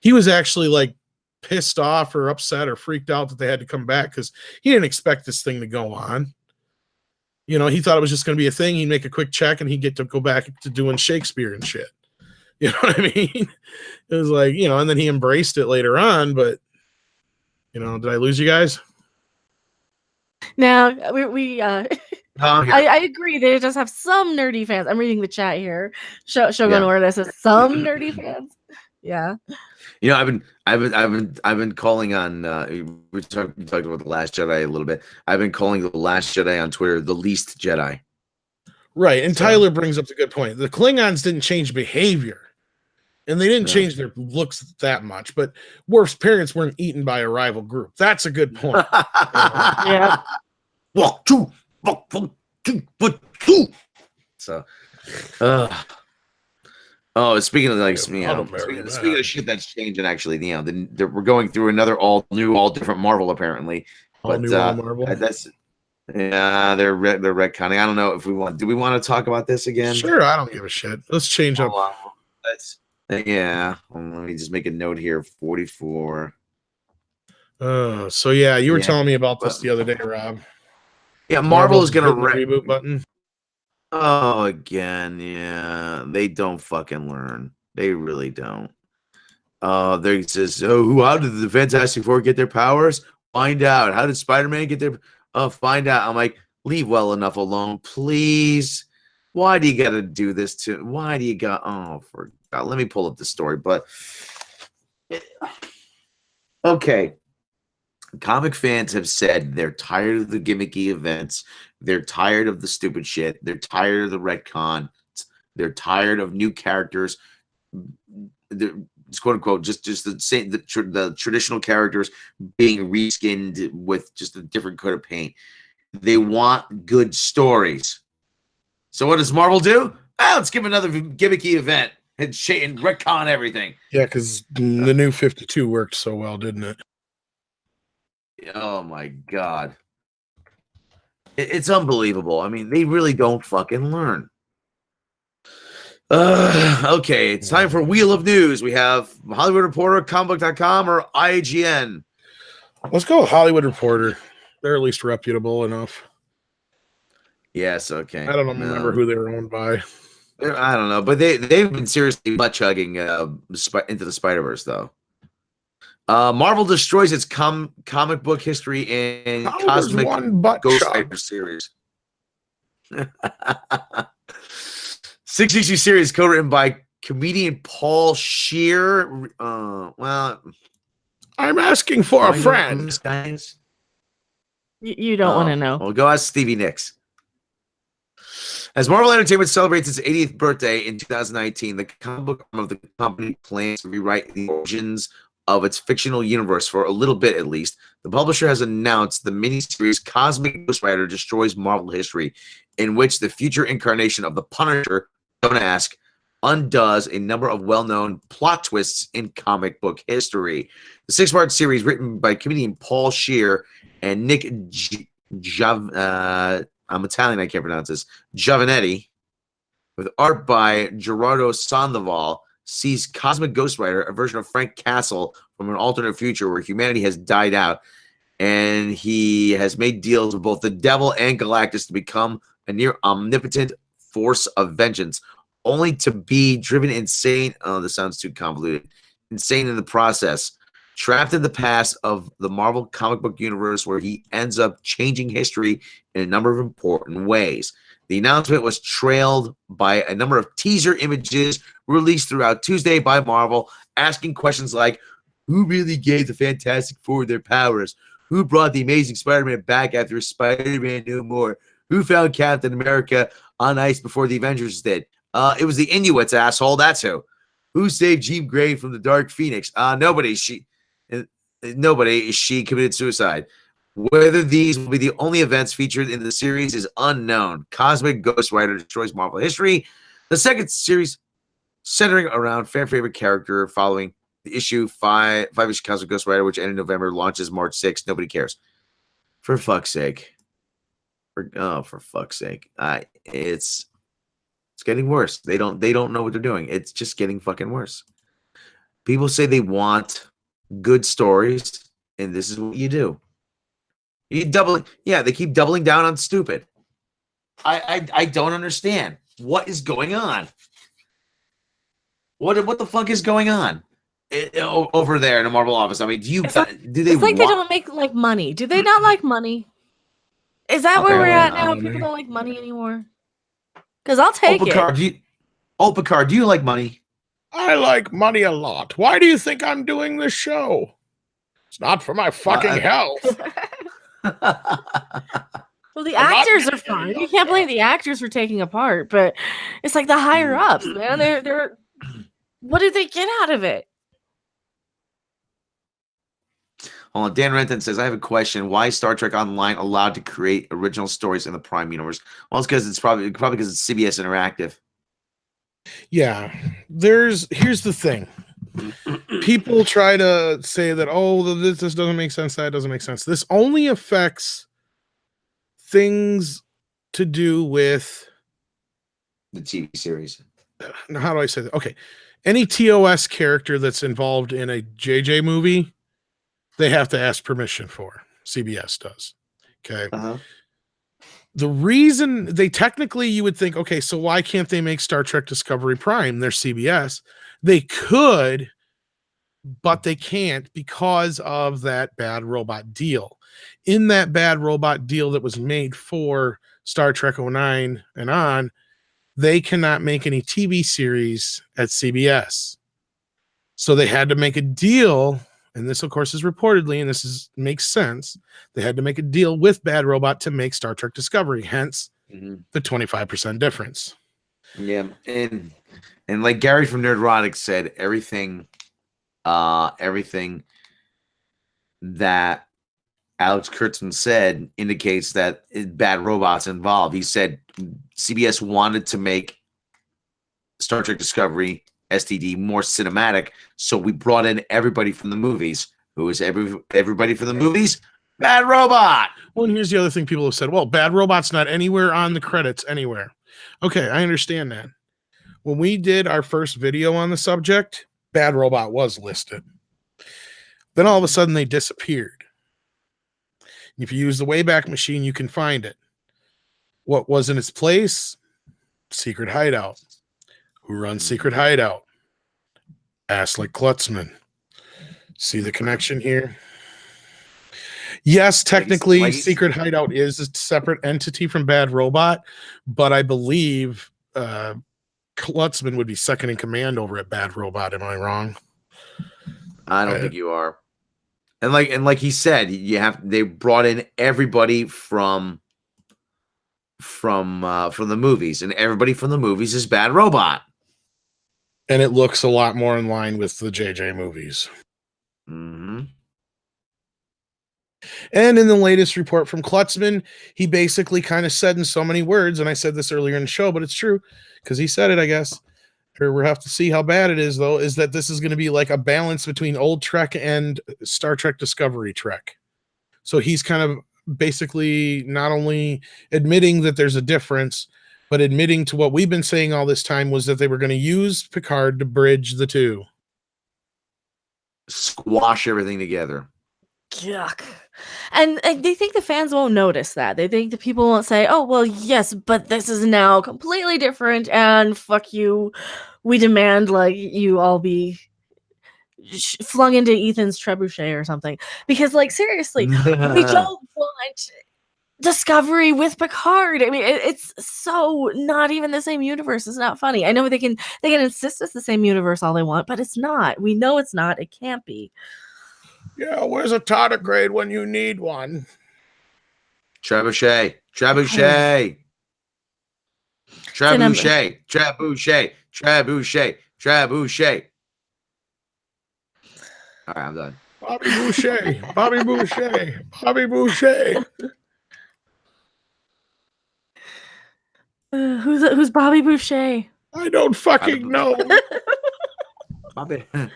He was actually like pissed off or upset or freaked out that they had to come back because he didn't expect this thing to go on. He thought it was just going to be a thing. He'd make a quick check and he'd get to go back to doing Shakespeare and shit. You know what I mean? It was like, and then he embraced it later on, but did I lose you guys? Now I agree. They just have some nerdy fans. I'm reading the chat here. Shogun Order says some nerdy fans. Yeah. I've been calling on. We talked about The Last Jedi a little bit. I've been calling The Last Jedi on Twitter the least Jedi. Right, and Tyler brings up a good point. The Klingons didn't change behavior, and they didn't change their looks that much. But Worf's parents weren't eaten by a rival group. That's a good point. Yeah. Walk two. So, speaking of speaking of shit that's changing, actually, we're going through another all different Marvel apparently. All new Marvel. They're retconning. I don't know if do we want to talk about this again? Sure, I don't give a shit. Let's change up. Let me just make a note here. 44. So yeah, you were telling me about this the other day, Rob. Yeah, Marvel is gonna reboot button. Oh, again, yeah. They don't fucking learn. They really don't. They says, how did the Fantastic Four get their powers? Find out. How did Spider-Man get their find out? I'm like, leave well enough alone, please. Why do you gotta do this to why do you got for Let me pull up the story. But okay, comic fans have said they're tired of the gimmicky events. They're tired of the stupid shit. They're tired of the retcon. They're tired of new characters. They're, quote unquote, just the same, the traditional characters being reskinned with just a different coat of paint. They want good stories. So what does Marvel do? Let's give another gimmicky event and retcon everything. Yeah, because the new 52 worked so well, didn't it? Oh my God. It's unbelievable. I mean, they really don't fucking learn. Okay, it's time for Wheel of News. We have Hollywood Reporter, comicbook.com, or IGN. Let's go with Hollywood Reporter. They're at least reputable enough. Yes, okay. I don't remember who they were owned by. I don't know, but they've been seriously butt chugging into the Spider-Verse, though. Marvel destroys its comic book history in Cosmic Ghost Rider series. 6-issue series co-written by comedian Paul Scheer. Well, I'm asking for a friend. Guys? You don't want to know. Well, go ask Stevie Nicks. As Marvel Entertainment celebrates its 80th birthday in 2019, the comic book arm of the company plans to rewrite the origins of its fictional universe for a little bit, at least. The publisher has announced the miniseries Cosmic Ghost Rider Destroys Marvel History, in which the future incarnation of the Punisher, don't ask, undoes a number of well-known plot twists in comic book history. The 6-part series, written by comedian Paul Scheer and Nick I'm Italian, I can't pronounce this, Giovanetti, with art by Gerardo Sandoval, sees Cosmic Ghost Rider, a version of Frank Castle from an alternate future where humanity has died out, and he has made deals with both the devil and Galactus to become a near omnipotent force of vengeance, only to be driven insane. Oh, this sounds too convoluted. Insane in the process. Trapped in the past of the Marvel comic book universe, where he ends up changing history in a number of important ways. The announcement was trailed by a number of teaser images released throughout Tuesday by Marvel, asking questions like, who really gave the Fantastic Four their powers? Who brought the Amazing Spider-Man back after Spider-Man No More? Who found Captain America on ice before the Avengers did? It was the Inuits, asshole. That's who. Who saved Jean Grey from the Dark Phoenix? Nobody. She committed suicide. Whether these will be the only events featured in the series is unknown. Cosmic Ghost Rider Destroys Marvel History, the second series centering around fan favorite character following the issue 5-issue Cosmic Ghost Rider, which ended November, launches March 6th. Nobody cares. For fuck's sake. For fuck's sake. It's getting worse. They don't know what they're doing. It's just getting fucking worse. People say they want good stories, and this is what you do. They keep doubling down on stupid. I don't understand what is going on. What the fuck is going on over there in the Marvel office? I mean, do they? It's like they don't make like money. Do they not like money? Is that where we're at now? People don't like money anymore. Because I'll take it. Picard, do you like money? I like money a lot. Why do you think I'm doing this show? It's not for my fucking health. Well, the actors are fine. You can't blame the actors for taking a part, but it's like the higher ups, man. They're what did they get out of it? Hold on. Dan Renton says, I have a question. Why is Star Trek Online allowed to create original stories in the Prime universe? Well, it's because it's probably because it's CBS Interactive. Yeah. Here's the thing. People try to say that, this doesn't make sense, that doesn't make sense. This only affects things to do with the TV series. How do I say that? Okay. Any TOS character that's involved in a JJ movie, they have to ask permission for. CBS does. Okay. Uh-huh. The reason you would think, okay, so why can't they make Star Trek Discovery Prime? They're CBS. They could, but they can't because of that Bad Robot deal. In that Bad Robot deal that was made for Star Trek 09 and on, they cannot make any TV series at CBS. So they had to make a deal, and this, of course, is reportedly, and makes sense. They had to make a deal with Bad Robot to make Star Trek Discovery, hence the 25% difference. Yeah, and like Gary from Nerdrotic said, everything that Alex Kurtzman said indicates that Bad Robot's involved. He said CBS wanted to make Star Trek Discovery STD more cinematic, so we brought in everybody from the movies. Who is everybody from the movies? Bad Robot. Well, and here's the other thing people have said. Well, Bad Robot's not anywhere on the credits anywhere. Okay, I understand that. When we did our first video on the subject, Bad Robot was listed. Then all of a sudden they disappeared. If you use the Wayback Machine, you can find it. What was in its place? Secret Hideout. Who runs Secret Hideout? Aslick Klutzman. See the connection here? Yes, technically, Secret Hideout is a separate entity from Bad Robot, but I believe Klutzman would be second in command over at Bad Robot. Am I wrong? I don't think you are. And like he said, they brought in everybody from the movies, and everybody from the movies is Bad Robot. And it looks a lot more in line with the JJ movies. Mm-hmm. And in the latest report from Klutzman, he basically kind of said in so many words, and I said this earlier in the show, but it's true because he said it, I guess. We'll have to see how bad it is, though, is that this is going to be like a balance between old Trek and Star Trek Discovery Trek. So he's kind of basically not only admitting that there's a difference, but admitting to what we've been saying all this time was that they were going to use Picard to bridge the two. Squash everything together. Yuck. And they think the fans won't notice that. They think the people won't say, oh, well, yes, but this is now completely different and fuck you. We demand like you all be flung into Ethan's trebuchet or something. Because like, seriously, we don't want Discovery with Picard. I mean, it's so not even the same universe. It's not funny. I know they can insist it's the same universe all they want, but it's not. We know it's not. It can't be. Yeah, where's a tardigrade when you need one? Trebuchet. All right, I'm done. Bobby Boucher. Who's Bobby Boucher? I don't fucking know. Bobby Boucher.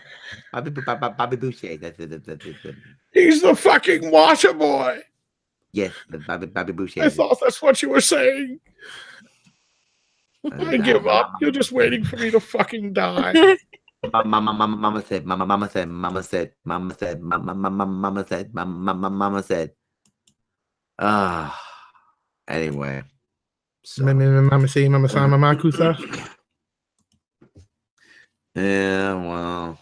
That's it. He's the fucking water boy. Yes, Bobby Boucher. I thought that's what you were saying. I give up. You're just waiting for me to fucking die. Mama said. Anyway. So. Yeah, well,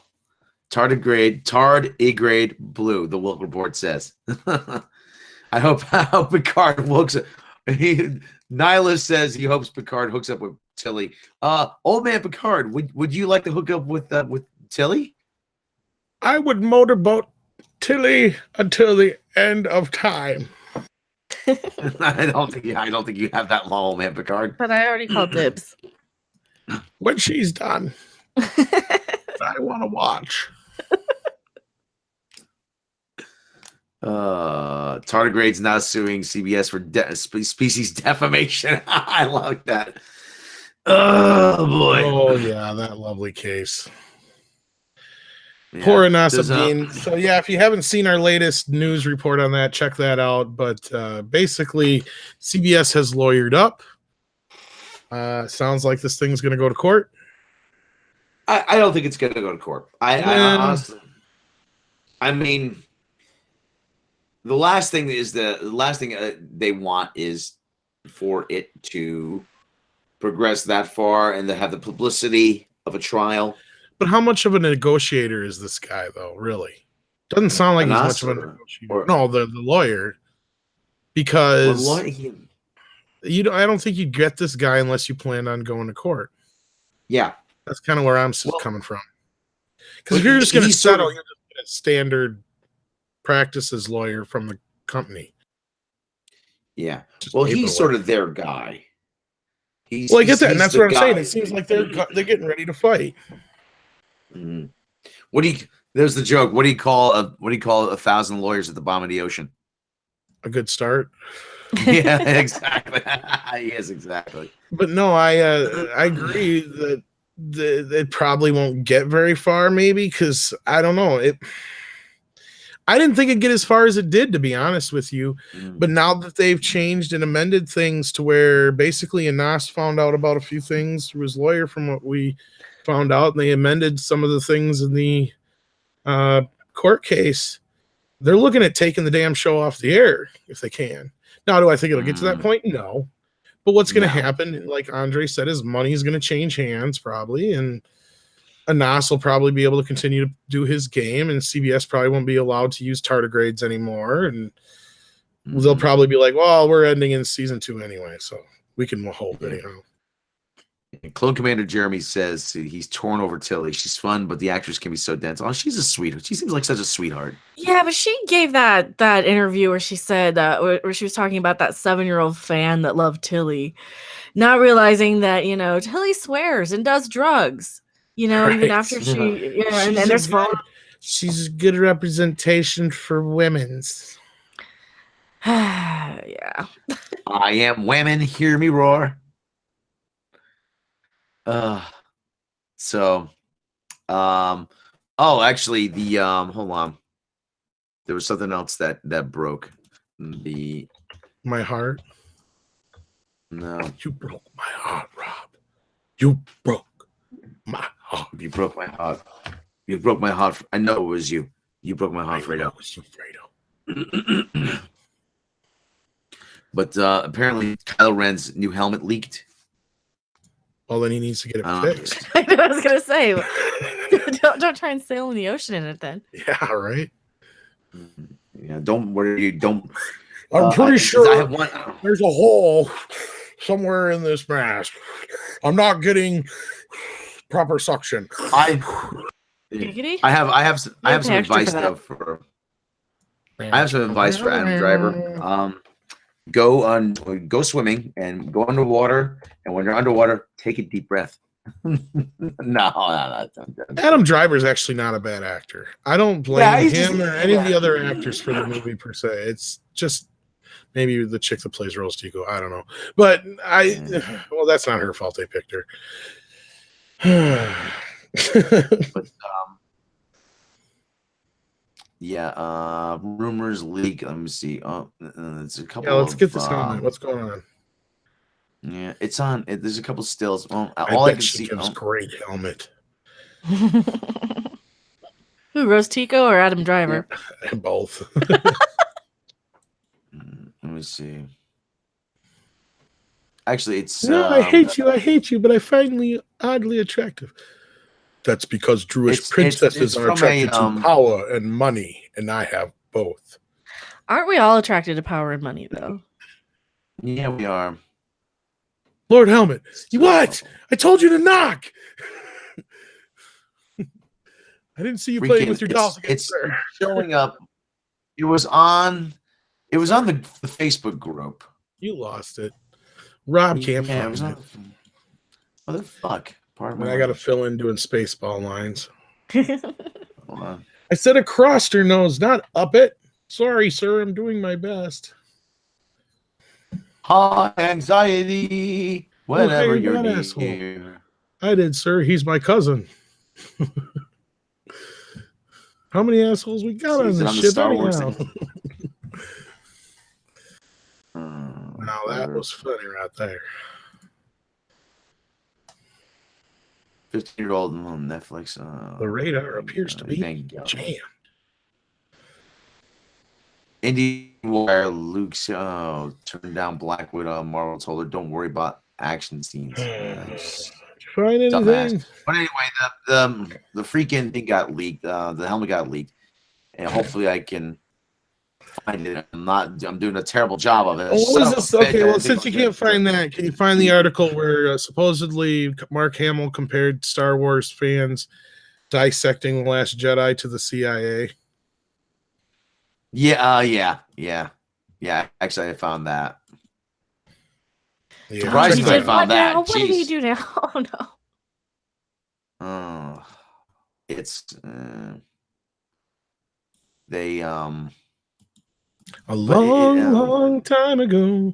tardigrade blue. The Wilk report says. I hope Picard hooks up. Nihilist says he hopes Picard hooks up with Tilly. Old man Picard, would you like to hook up with Tilly? I would motorboat Tilly until the end of time. I don't think you have that long, old man Picard. But I already called dibs. When she's done. I want to watch. Tardigrade's now suing CBS for species defamation. I like that. Oh boy. Oh yeah, that lovely case. Yeah, poor Anasa Bean. So yeah, if you haven't seen our latest news report on that, check that out. But basically, CBS has lawyered up. Sounds like this thing's going to go to court. I don't think it's going to go to court. I honestly, I mean, the last thing they want is for it to progress that far and to have the publicity of a trial. But how much of a negotiator is this guy, though? Really, doesn't sound like he's much of a negotiator. No, the lawyer, because I don't think you'd get this guy unless you planned on going to court. Yeah. That's kind of where I'm coming from. Because if you're just going to settle, you're just get a standard practices lawyer from the company. Yeah. Well, he's sort of their guy. I get that, and that's what I'm saying. It seems like they're getting ready to fight. Mm-hmm. There's the joke. What do you call 1,000 lawyers at the bottom of the ocean? A good start. Yeah, exactly. Yes, exactly. But no, I agree that it probably won't get very far, maybe, because I don't know. I didn't think it'd get as far as it did, to be honest with you. But now that they've changed and amended things to where basically Anas found out about a few things through his lawyer from what we found out, and they amended some of the things in the court case, they're looking at taking the damn show off the air if they can. Now, do I think it'll get to that point? No. But what's going to happen, like Andre said, is money's going to change hands probably, and Anas will probably be able to continue to do his game, and CBS probably won't be allowed to use tardigrades anymore, and they'll probably be like, well, we're ending in season 2 anyway, so we can hope anyhow. Clone Commander Jeremy says he's torn over Tilly. She's fun, but the actress can be so dense. Oh, she's a sweetheart. She seems like such a sweetheart. Yeah, but she gave that interview where she said where she was talking about that 7-year-old fan that loved Tilly, not realizing that Tilly swears and does drugs. Even after she and there's she's a good representation for women's. Yeah. I am women. Hear me roar. Actually, the hold on, there was something else that broke my heart. No, you broke my heart, Rob. You broke my heart. You broke my heart. You broke my heart. I know it was you. You broke my heart, Fredo. It was you, Fredo. But apparently, Kylo Ren's new helmet leaked. Well, then he needs to get it fixed. I was gonna say, don't try and sail in the ocean in it then. Yeah, right. Yeah, don't worry. Don't. I'm pretty sure I have one. There's a hole somewhere in this mask. I'm not getting proper suction. I have some advice though for. I have some advice for Adam Driver. Go swimming and go underwater, and when you're underwater, take a deep breath. No. Adam Driver's actually not a bad actor. I don't blame him or any of the other actors for the movie per se. It's just maybe the chick that plays Rose Tico. I don't know, but well, that's not her fault. They picked her. But, rumors leak. Let me see. It's a couple. Yeah, let's get this helmet. What's going on? Yeah, it's on. There's a couple stills. All I bet she gives great helmet. Who, Rose Tico or Adam Driver? Yeah, both. Let me see. Actually, it's. I hate you, but I find you oddly attractive. That's because Jewish princesses are attracted to power and money, and I have both. Aren't we all attracted to power and money, though? Yeah, we are. Lord Helmet, what? I told you to knock. I didn't see you playing with your dolls again, sir. Showing up. It was on the Facebook group. You lost it. Rob can't find it. What the fuck? I got to fill in doing Spaceball lines. Hold on. I said across her nose, not up it. Sorry, sir. I'm doing my best. High anxiety. Whenever you're near. I did, sir. He's my cousin. How many assholes we got on this ship anyhow? Now that was funny right there. 15-year-old on Netflix. The radar appears to be jammed. IndieWire, Luke turned down Black Widow. Marvel told her, "Don't worry about action scenes." Find anything? But anyway, the freaking thing got leaked. The helmet got leaked, and hopefully I can find it. I'm doing a terrible job of it. Oh, what was this? Okay, well, since you can't find that, can you find the article where supposedly Mark Hamill compared Star Wars fans dissecting The Last Jedi to the CIA? Yeah. Actually, I found that. Yeah. Surprisingly, I found that. What did he do now? Oh no. Oh, it's they A long time ago,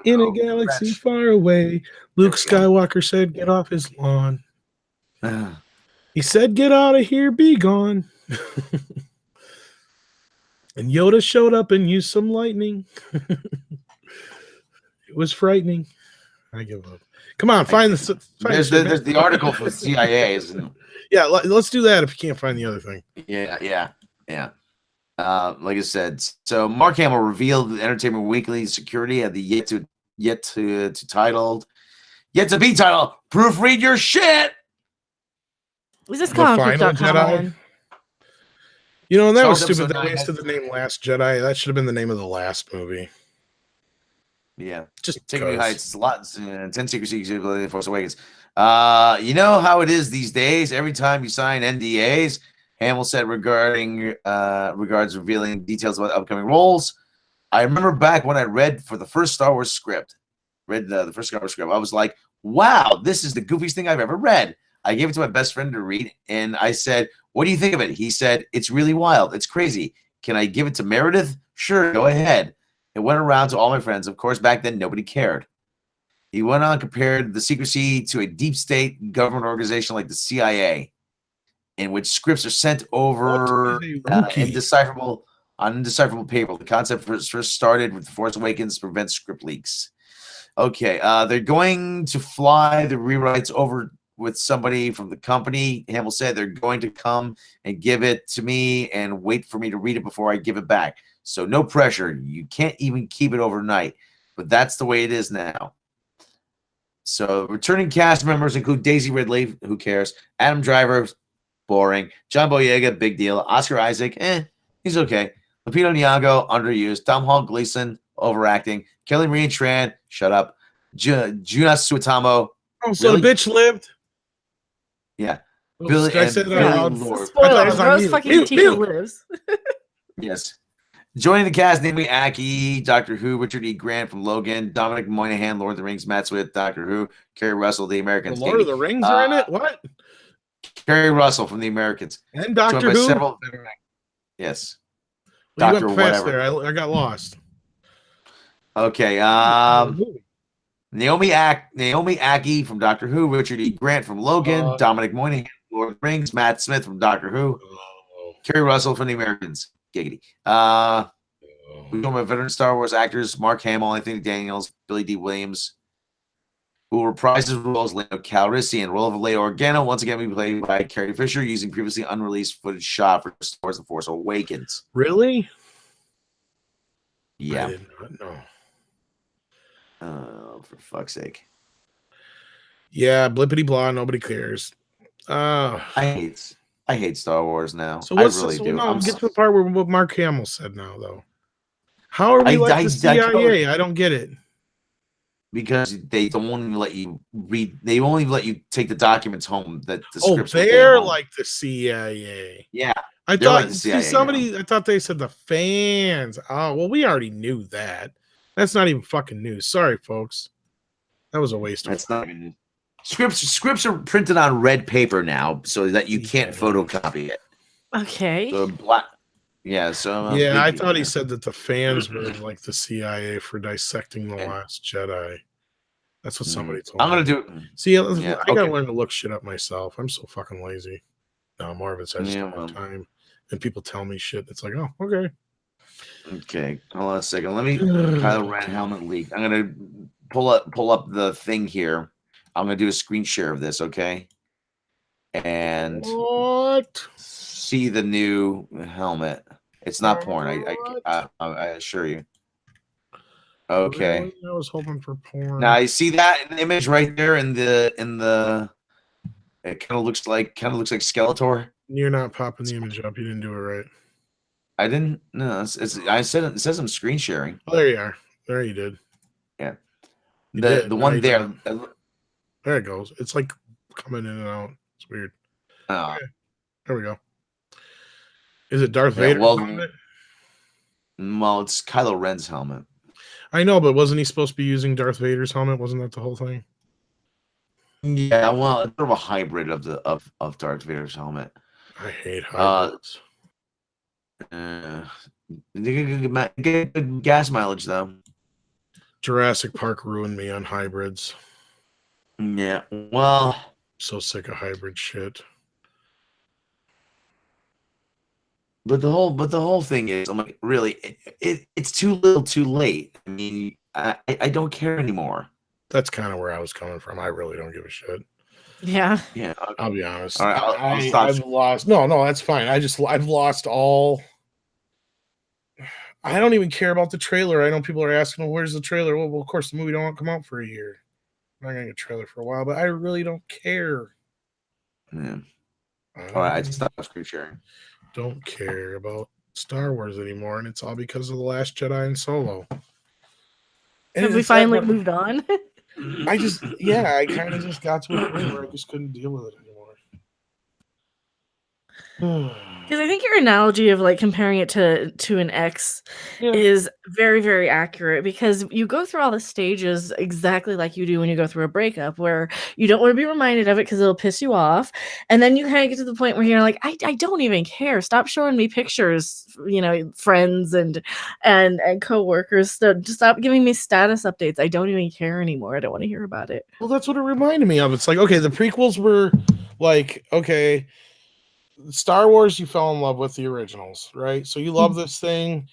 in a galaxy far away, Luke Skywalker said, "Get off his lawn." He said, "Get out of here, be gone." And Yoda showed up and used some lightning. It was frightening. I give up. Come on, find the. There's the article from the CIA, isn't it? Yeah, let's do that if you can't find the other thing. Yeah. Like I said, so Mark Hamill revealed that Entertainment Weekly security had the yet to be titled, proofread your shit. Was this comicbook.com? You know, and that was stupid. They wasted the name Last Jedi. That should have been the name of the last movie. Yeah, just Taking New Heights, lots, 10 Secrecy, Force Awakens. You know how it is these days. Every time you sign NDAs, Hamill said regards revealing details about upcoming roles. I remember back when I read for the first Star Wars script, the first Star Wars script, I was like, wow, this is the goofiest thing I've ever read. I gave it to my best friend to read, and I said, what do you think of it? He said, it's really wild. It's crazy. Can I give it to Meredith? Sure, go ahead. It went around to all my friends. Of course, back then, nobody cared. He went on, compared the secrecy to a deep state government organization like the CIA, in which scripts are sent over indecipherable paper. The concept first started with The Force Awakens to prevent script leaks. Okay, they're going to fly the rewrites over with somebody from the company. Hamill said they're going to come and give it to me and wait for me to read it before I give it back. So no pressure. You can't even keep it overnight, but that's the way it is now. So returning cast members include Daisy Ridley, who cares? Adam Driver, boring. John Boyega, big deal. Oscar Isaac, he's okay. Lupita Nyong'o, underused. Tom Hall Gleason, overacting. Kelly Marie Tran, shut up. Juna Suetamo. Oh, so the bitch lived? Yeah. Billy, I said that out loud. Spoilers. Rose fucking Tico lives. Yes. Joining the cast, Naomi Ackie, Doctor Who, Richard E. Grant from Logan, Dominic Moynihan, Lord of the Rings, Matt Smith, Doctor Who, Kerry Russell, The Americans. The Lord of the Rings are in it? What? Kerry Russell from The Americans. And Doctor Who? Yes. Well, Doctor whatever. There. I got lost. Okay. Naomi Ackie from Doctor Who, Richard E. Grant from Logan, Dominic Moynihan, Lord of the Rings, Matt Smith from Doctor Who, Kerry Russell from The Americans. Giggity. We're talking about veteran Star Wars actors: Mark Hamill, Anthony Daniels, Billy D. Williams, who will reprise his roles. Lando Calrissian, role of Leia Organa, once again be played by Carrie Fisher, using previously unreleased footage shot for Star Wars: The Force Awakens. Really? Yeah. I did not know. Oh, for fuck's sake. Yeah, blippity blah. Nobody cares. I hate Star Wars now. So what's I really do. No, get to the part where what Mark Hamill said now, though. How are we like the CIA? I don't get it. Because they don't even let you read. They won't even let you take the documents home. That the scripts. They're like the CIA. Yeah, I thought like somebody. Now. I thought they said the fans. Oh well, we already knew that. That's not even fucking news. Sorry, folks. That was a waste of time. Not even news. Scripts are printed on red paper now, so that you can't photocopy it. Okay. So I thought he said that the fans were like the CIA for dissecting The Last Jedi. That's what somebody told me. I'm gonna do it. See, I gotta learn to look shit up myself. I'm so fucking lazy. No, more of it's I just don't have time. And people tell me shit. It's like, oh, okay. Okay, hold on a second. Let me Kylo Ren helmet leak. I'm gonna pull up the thing here. I'm gonna do a screen share of this, okay? And see the new helmet. It's not porn. I assure you. Okay. Really? I was hoping for porn. Now you see that image right there in the. It kind of looks like Skeletor. You're not popping the image up. You didn't do it right. I didn't. No, I said it says I'm screen sharing. Oh, there you are. There you did. Yeah, You the did. Now one you there. don't. There it goes. It's like coming in and out. It's weird. Okay. There we go. Is it Darth Yeah, Vader? well, it's Kylo Ren's helmet. I know, but wasn't he supposed to be using Darth Vader's helmet? Wasn't that the whole thing? Yeah, well, it's sort of a hybrid of Darth Vader's helmet. I hate hybrids. Get good gas mileage though. Jurassic Park ruined me on hybrids. Yeah, well, So sick of hybrid shit. but the whole thing is, I'm like, really, it's too little, too late. I mean, I don't care anymore. That's kind of where I was coming from. I really don't give a shit. Yeah. Yeah, I'll be honest. All right, I'll stop. I've lost. No, that's fine. I've lost all. I don't even care about the trailer. I know people are asking, well, where's the trailer? Well, of course, the movie don't come out for a year. I'm not going to get a trailer for a while, but I really don't care. Yeah. All right, I stopped screen sharing. Don't care about Star Wars anymore, and it's all because of The Last Jedi and Solo. And Have we finally moved on? I kind of just got to a point where I just couldn't deal with it anymore. Because I think your analogy of like comparing it to an ex is very, very accurate, because you go through all the stages exactly like you do when you go through a breakup, where you don't want to be reminded of it because it'll piss you off. And then you kind of get to the point where you're like, I don't even care. Stop showing me pictures, friends and coworkers. So just stop giving me status updates. I don't even care anymore. I don't want to hear about it. Well, that's what it reminded me of. It's like, okay, the prequels were like, okay, Star Wars, you fell in love with the originals, right? So you love this thing.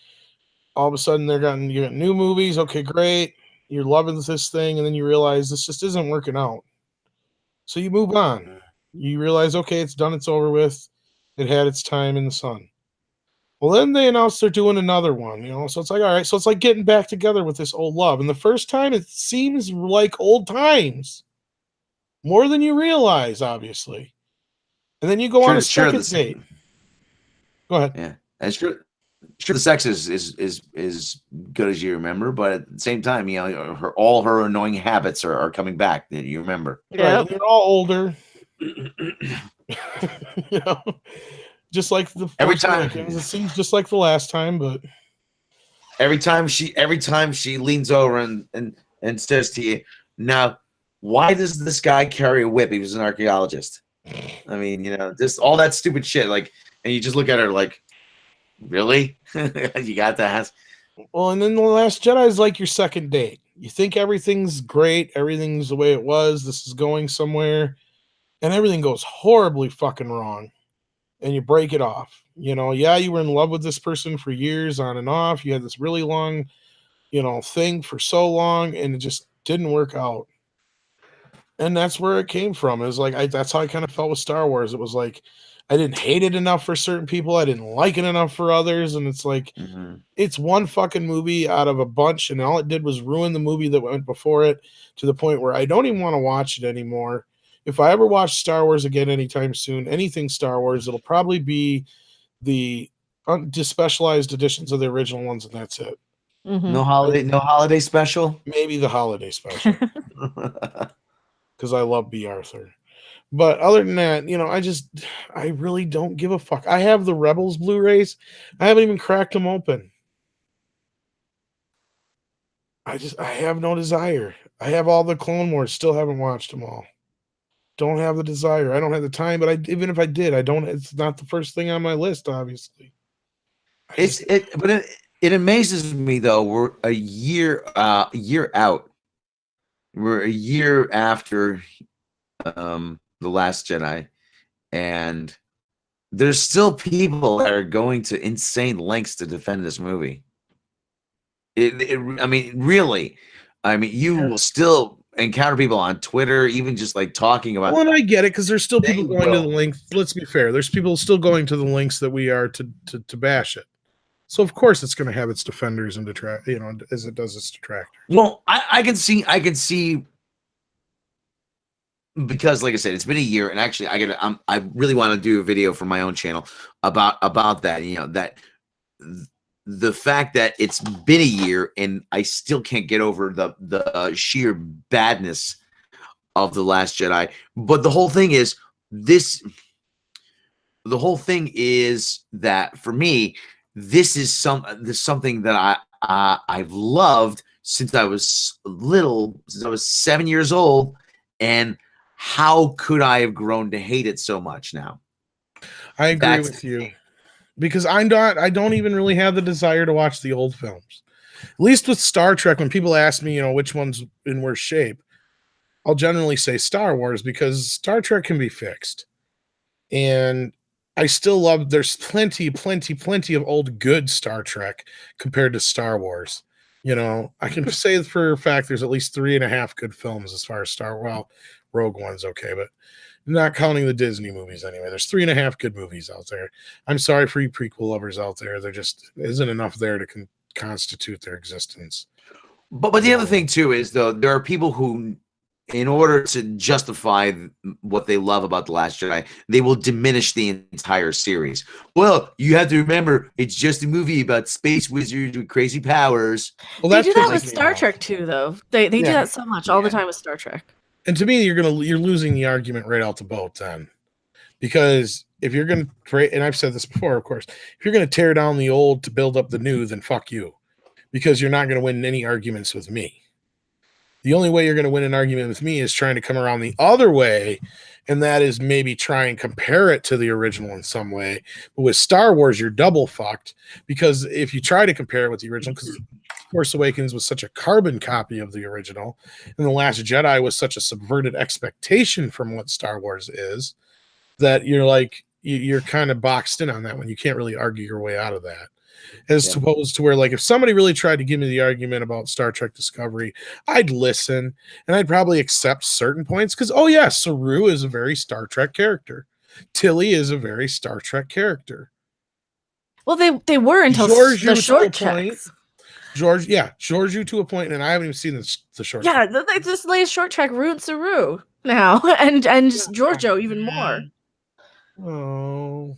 All of a sudden, you got new movies. Okay, great. You're loving this thing, and then you realize this just isn't working out. So you move on. You realize, okay, it's done. It's over with. It had its time in the sun. Well, then they announced they're doing another one, So it's like, all right. So it's like getting back together with this old love. And the first time, it seems like old times, more than you realize, obviously. And then you go on a second date. Go ahead. Yeah, and sure, the sex is good as you remember, but at the same time, all her annoying habits are coming back that you remember. Yeah, right, you're all older. Just like every time. It seems just like the last time, but every time she leans over and says to you, "Now, why does this guy carry a whip? He was an archaeologist." I mean, just all that stupid shit. Like, and you just look at her like, really? You got to ask. Well, and then The Last Jedi is like your second date. You think everything's great, everything's the way it was, this is going somewhere, and everything goes horribly fucking wrong, and you break it off. You were in love with this person for years on and off. You had this really long, thing for so long, and it just didn't work out. And that's where it came from. It was like, that's how I kind of felt with Star Wars. It was like, I didn't hate it enough for certain people. I didn't like it enough for others. And it's like, It's one fucking movie out of a bunch. And all it did was ruin the movie that went before it, to the point where I don't even want to watch it anymore. If I ever watch Star Wars again anytime soon, anything Star Wars, it'll probably be the specialized editions of the original ones. And that's it. No holiday special. Maybe the holiday special. Because I love B. Arthur. But other than that, I really don't give a fuck. I have the Rebels Blu-rays. I haven't even cracked them open. I have no desire. I have all the Clone Wars, still haven't watched them all. Don't have the desire. I don't have the time, but even if I did, it's not the first thing on my list, obviously. But it amazes me though. We're a year out. We're a year after The Last Jedi, and there's still people that are going to insane lengths to defend this movie. I mean, really. I mean, you will still encounter people on Twitter, even just like talking about. Well, and I get it, because there's still people going to the length. Let's be fair. There's people still going to the lengths that we are to bash it. So of course it's going to have its defenders and as it does its detractors. Well, I can see, because like I said, it's been a year, and actually I really want to do a video for my own channel about that. the fact that it's been a year and I still can't get over the sheer badness of The Last Jedi. But the whole thing is that for me, this is something that I've loved since I was little, since I was 7 years old, and how could I have grown to hate it so much now? I agree with you, because I don't even really have the desire to watch the old films. At least with Star Trek, when people ask me, which one's in worse shape, I'll generally say Star Wars, because Star Trek can be fixed. And I still love, there's plenty of old good Star Trek compared to Star Wars. I can say for a fact there's at least 3.5 good films as far as Rogue One's okay, but not counting the Disney movies anyway. There's 3.5 good movies out there. I'm sorry for you prequel lovers out there. There just isn't enough there to constitute their existence. But the other thing too is, though, there are people who, in order to justify what they love about The Last Jedi, they will diminish the entire series. Well, you have to remember, it's just a movie about space wizards with crazy powers. Well, they do that with Star Trek too, though. They do that so much all the time with Star Trek. And to me, you're losing the argument right out the boat then, because if you're going to, and I've said this before, of course, if you're going to tear down the old to build up the new, then fuck you, because you're not going to win any arguments with me. The only way you're going to win an argument with me is trying to come around the other way, and that is maybe try and compare it to the original in some way. But with Star Wars, you're double fucked, because if you try to compare it with the original, because Force Awakens was such a carbon copy of the original, and The Last Jedi was such a subverted expectation from what Star Wars is, that you're kind of boxed in on that one. You can't really argue your way out of that. As opposed to where, like, if somebody really tried to give me the argument about Star Trek Discovery, I'd listen, and I'd probably accept certain points, because, oh yeah, Saru is a very Star Trek character. Tilly is a very Star Trek character. Well, they were until the short checks. Georgiou to a point, and I haven't even seen the short. Yeah, this latest short track ruined Saru now, and Giorgio even more. Oh.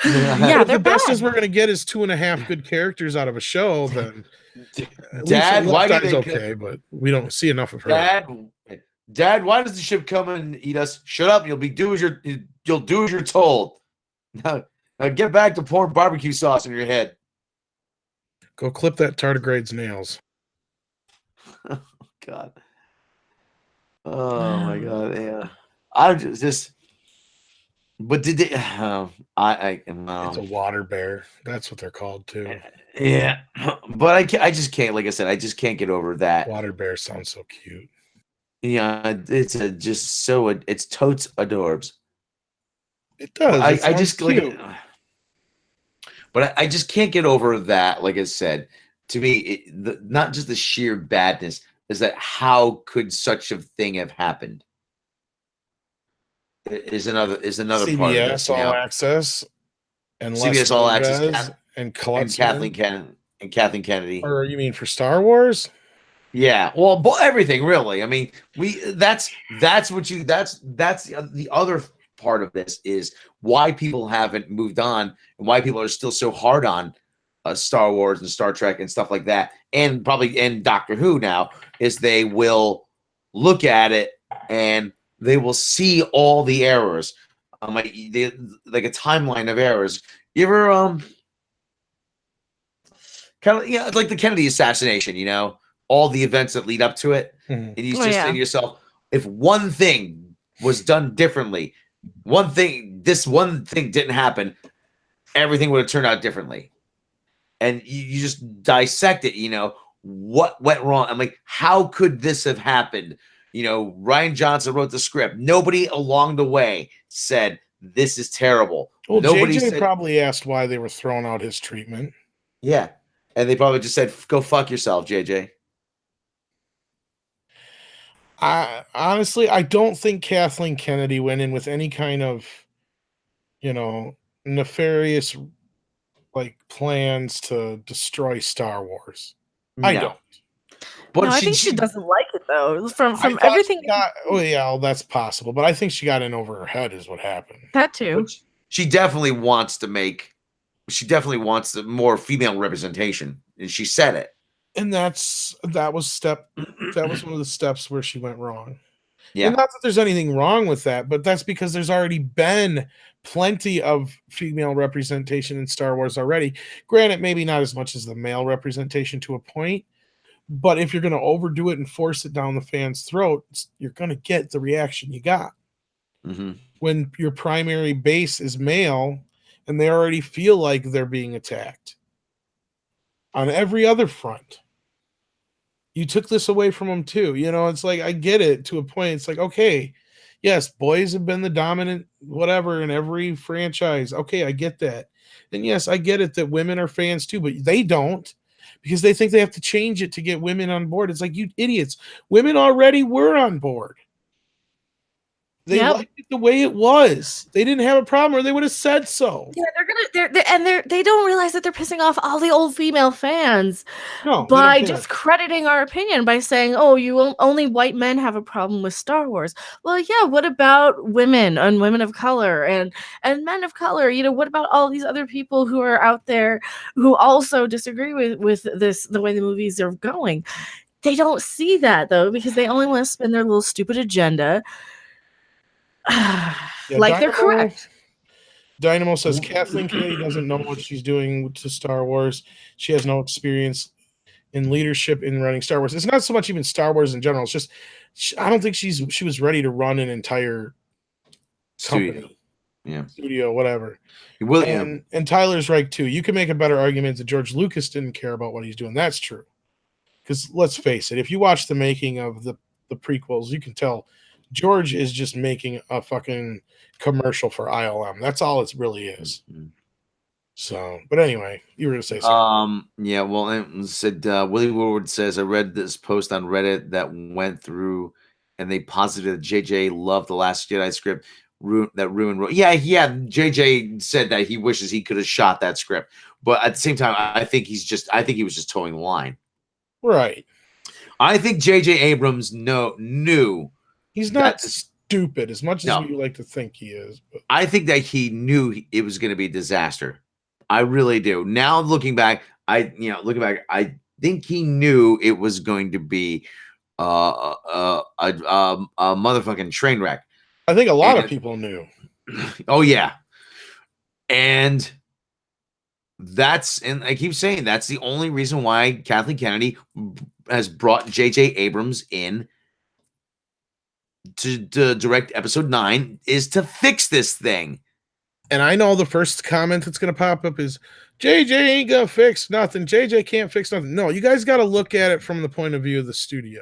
Yeah, the best as we're gonna get is 2.5 good characters out of a show. Then, Dad, why do they okay? But we don't see enough of her. Dad, why does the ship come and eat us? Shut up! You'll do as you're told. Now get back to pouring barbecue sauce in your head. Go clip that tardigrade's nails. Oh God. Oh my God. Yeah. I'm just. But did they? It's a water bear. That's what they're called too. Yeah, but I just can't. Like I said, I just can't get over that. Water bear sounds so cute. Yeah, it's it's totes adorbs. It does. I just cute. But I just can't get over that. Like I said, to me, not just the sheer badness, is that how could such a thing have happened? Is another CBS part of this, All Access and CBS All Access and Kathleen Kennedy. Or you mean for Star Wars? Yeah, well, everything really. I mean, that's the other part of this is why people haven't moved on and why people are still so hard on Star Wars and Star Trek and stuff like that, and Doctor Who now, is they will look at it and they will see all the errors, like a timeline of errors. You ever it's like the Kennedy assassination, all the events that lead up to it, and you just say to yourself, if one thing was done differently, this one thing didn't happen, everything would have turned out differently. And you just dissect it, what went wrong. I'm like, how could this have happened? Rian Johnson wrote the script. Nobody along the way said, this is terrible. Well, Nobody JJ probably asked why they were throwing out his treatment. Yeah. And they probably just said, go fuck yourself, JJ. Honestly, I don't think Kathleen Kennedy went in with any kind of, nefarious plans to destroy Star Wars. No. I don't. But I think she doesn't like it though. From everything. That's possible. But I think she got in over her head is what happened. That too. She definitely wants to make she definitely wants more female representation, and she said it. And that was one of the steps where she went wrong. Yeah. And not that there's anything wrong with that, but that's because there's already been plenty of female representation in Star Wars already. Granted, maybe not as much as the male representation to a point, but if you're going to overdo it and force it down the fans' throats, you're going to get the reaction you got. Mm-hmm. When your primary base is male and they already feel like they're being attacked on every other front. You took this away from them too. You know, it's like, I get it to a point. It's like, okay, yes, boys have been the dominant whatever in every franchise. Okay, I get that. And yes, I get it that women are fans too, but they don't, because they think they have to change it to get women on board. It's like, you idiots. Women already were on board. They liked it the way it was. They didn't have a problem, or they would have said so. Yeah, they don't realize that they're pissing off all the old female fans by discrediting our opinion by saying, "Oh, only white men have a problem with Star Wars." Well, yeah. What about women and women of color and men of color? You know, what about all these other people who are out there who also disagree with this, the way the movies are going? They don't see that though, because they only want to spin their little stupid agenda. Like, they're correct. Dynamo says Kathleen Kennedy doesn't know what she's doing to Star Wars. She has no experience in leadership in running Star Wars. It's not so much even Star Wars in general. It's just I don't think she was ready to run an entire company, studio, whatever. And Tyler's right too. You can make a better argument that George Lucas didn't care about what he's doing. That's true. Because let's face it, if you watch the making of the prequels, you can tell George is just making a fucking commercial for ILM. That's all it really is. Mm-hmm. So, but anyway, you were going to say something. Yeah, well, it said, Willie Woodward says, I read this post on Reddit that went through and they posited that JJ loved The Last Jedi script that ruined. Yeah, JJ said that he wishes he could have shot that script. But at the same time, I think he was just towing the line. Right. I think JJ Abrams knew. He's not stupid as much as we like to think he is. But I think that he knew it was going to be a disaster. I really do. Now looking back, I think he knew it was going to be a motherfucking train wreck. I think a lot of people knew. Oh yeah, and I keep saying that's the only reason why Kathleen Kennedy has brought J.J. Abrams in to direct episode 9 is to fix this thing. And I know the first comment that's going to pop up is JJ ain't going to fix nothing. JJ can't fix nothing. No, you guys got to look at it from the point of view of the studio.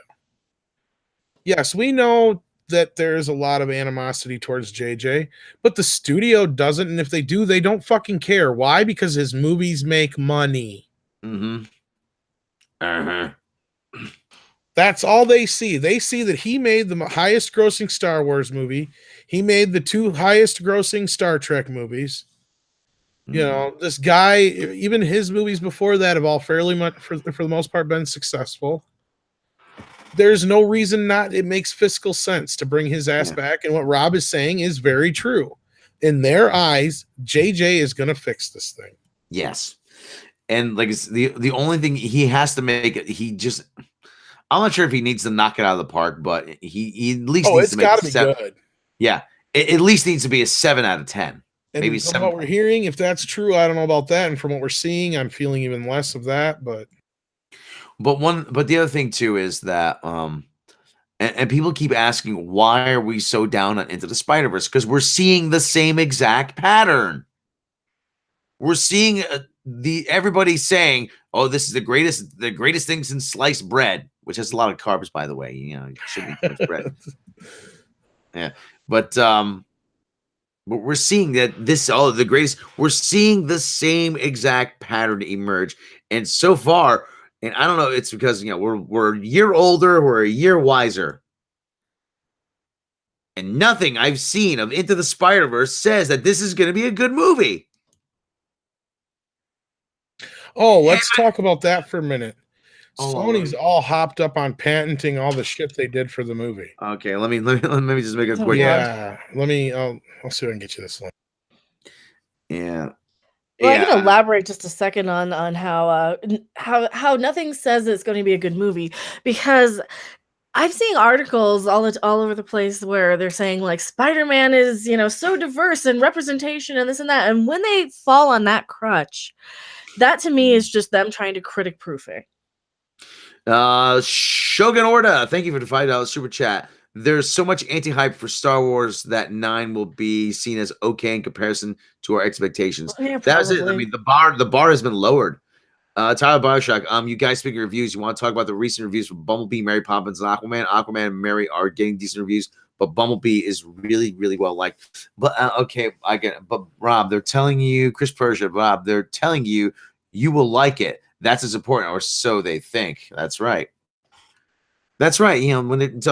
Yes, we know that there's a lot of animosity towards JJ, but the studio doesn't. And if they do, they don't fucking care. Why? Because his movies make money. Mm-hmm. Uh-huh. That's all they see. They see that he made the highest grossing Star Wars movie. He made the 2 highest grossing Star Trek movies. Mm-hmm. You know, this guy, even his movies before that have all fairly much, for the most part, been successful. There's no reason not. It makes fiscal sense to bring his ass back. And what Rob is saying is very true. In their eyes, JJ is going to fix this thing. Yes. And like it's the only thing he has to make it, I'm not sure if he needs to knock it out of the park, but he at least needs to make it 7. Good. Yeah, it at least needs to be a 7 out of 10. And maybe from 7. What we're hearing, if that's true, I don't know about that. And from what we're seeing, I'm feeling even less of that. But the other thing too is that and people keep asking, why are we so down on Into the Spider-Verse? Because we're seeing the same exact pattern. We're seeing everybody saying, "Oh, this is the greatest thing since sliced bread," which has a lot of carbs, by the way. You know, it should be sliced bread. Yeah, but we're seeing that the greatest. We're seeing the same exact pattern emerge, and so far, and I don't know, it's because we're a year older, we're a year wiser, and nothing I've seen of Into the Spider-Verse says that this is going to be a good movie. Oh, let's talk about that for a minute. Sony's all hopped up on patenting all the shit they did for the movie. Okay, let me just make a quick. Yeah, I'll see if I can get you this one. Yeah, Well, I can Yeah. elaborate just a second on how nothing says it's going to be a good movie, because I've seen articles all over the place where they're saying like Spider-Man is, so diverse and representation and this and that. And when they fall on that crutch, that to me is just them trying to critic proof it. Shogun Orda, thank you for the $5 super chat. There's so much anti-hype for Star Wars that 9 will be seen as okay in comparison to our expectations. Yeah, That's it. I probably. mean, the bar has been lowered. Tyler Bioshock, you guys speaking of reviews, you want to talk about the recent reviews for Bumblebee, Mary Poppins, and Aquaman. Aquaman and Mary are getting decent reviews, but Bumblebee is really, really well liked. But okay, I get it. But Rob, they're telling you, Chris Persia, Rob, they're telling you you will like it. That's as important, or so they think. That's right. That's right. When it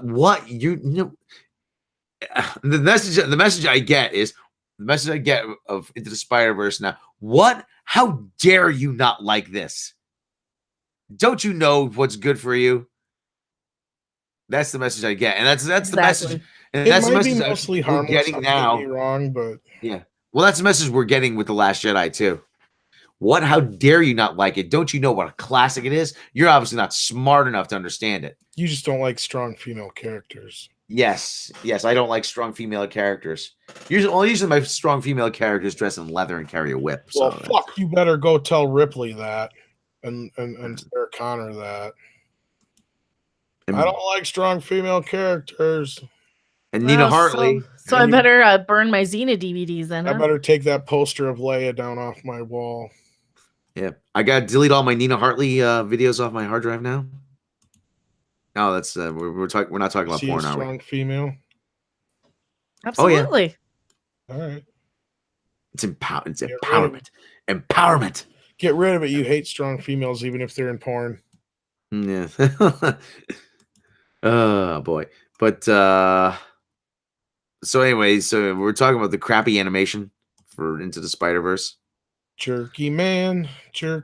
what the message I get is the message I get of Into the Spider-Verse now. What? How dare you not like this? Don't you know what's good for you? That's the message I get, and that's the message. And It that's the might be message mostly we're harmless. getting now. Don't get me wrong, but Yeah. Well, that's the message we're getting with The Last Jedi too. What? How dare you not like it? Don't you know what a classic it is? You're obviously not smart enough to understand it. you just don't like strong female characters. Yes, I don't like strong female characters. Usually my strong female characters dress in leather and carry a whip. Well, So fuck, you better go tell Ripley that, and Sarah Connor that. I don't like strong female characters. And Nina Hartley. So I better burn my Xena DVDs then. I better take that poster of Leia down off my wall. Yeah, I got to delete all my Nina Hartley videos off my hard drive now. No, that's we're talking. We're not talking about porn, are we? Strong female. Absolutely. Oh, yeah. All right. It's empowerment. Empowerment. Get rid of it. You hate strong females, even if they're in porn. Yeah. Oh boy. But so anyway, so we're talking about the crappy animation for Into the Spider-Verse. Jerky man. I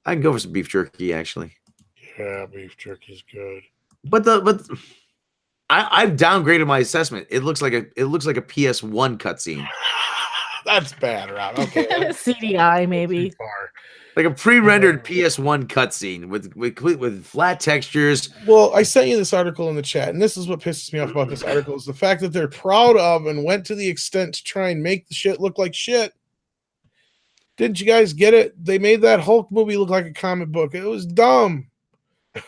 can go for some beef jerky, actually. Yeah, beef jerky's good. But I've downgraded my assessment. It looks like a PS1 cutscene. That's bad, Rob. Okay. CDI maybe. Like a pre-rendered PS1 cutscene with flat textures. Well, I sent you this article in the chat, and this is what pisses me off about this article is the fact that they're proud of and went to the extent to try and make the shit look like shit. Didn't you guys get it? They made that Hulk movie look like a comic book. It was dumb. It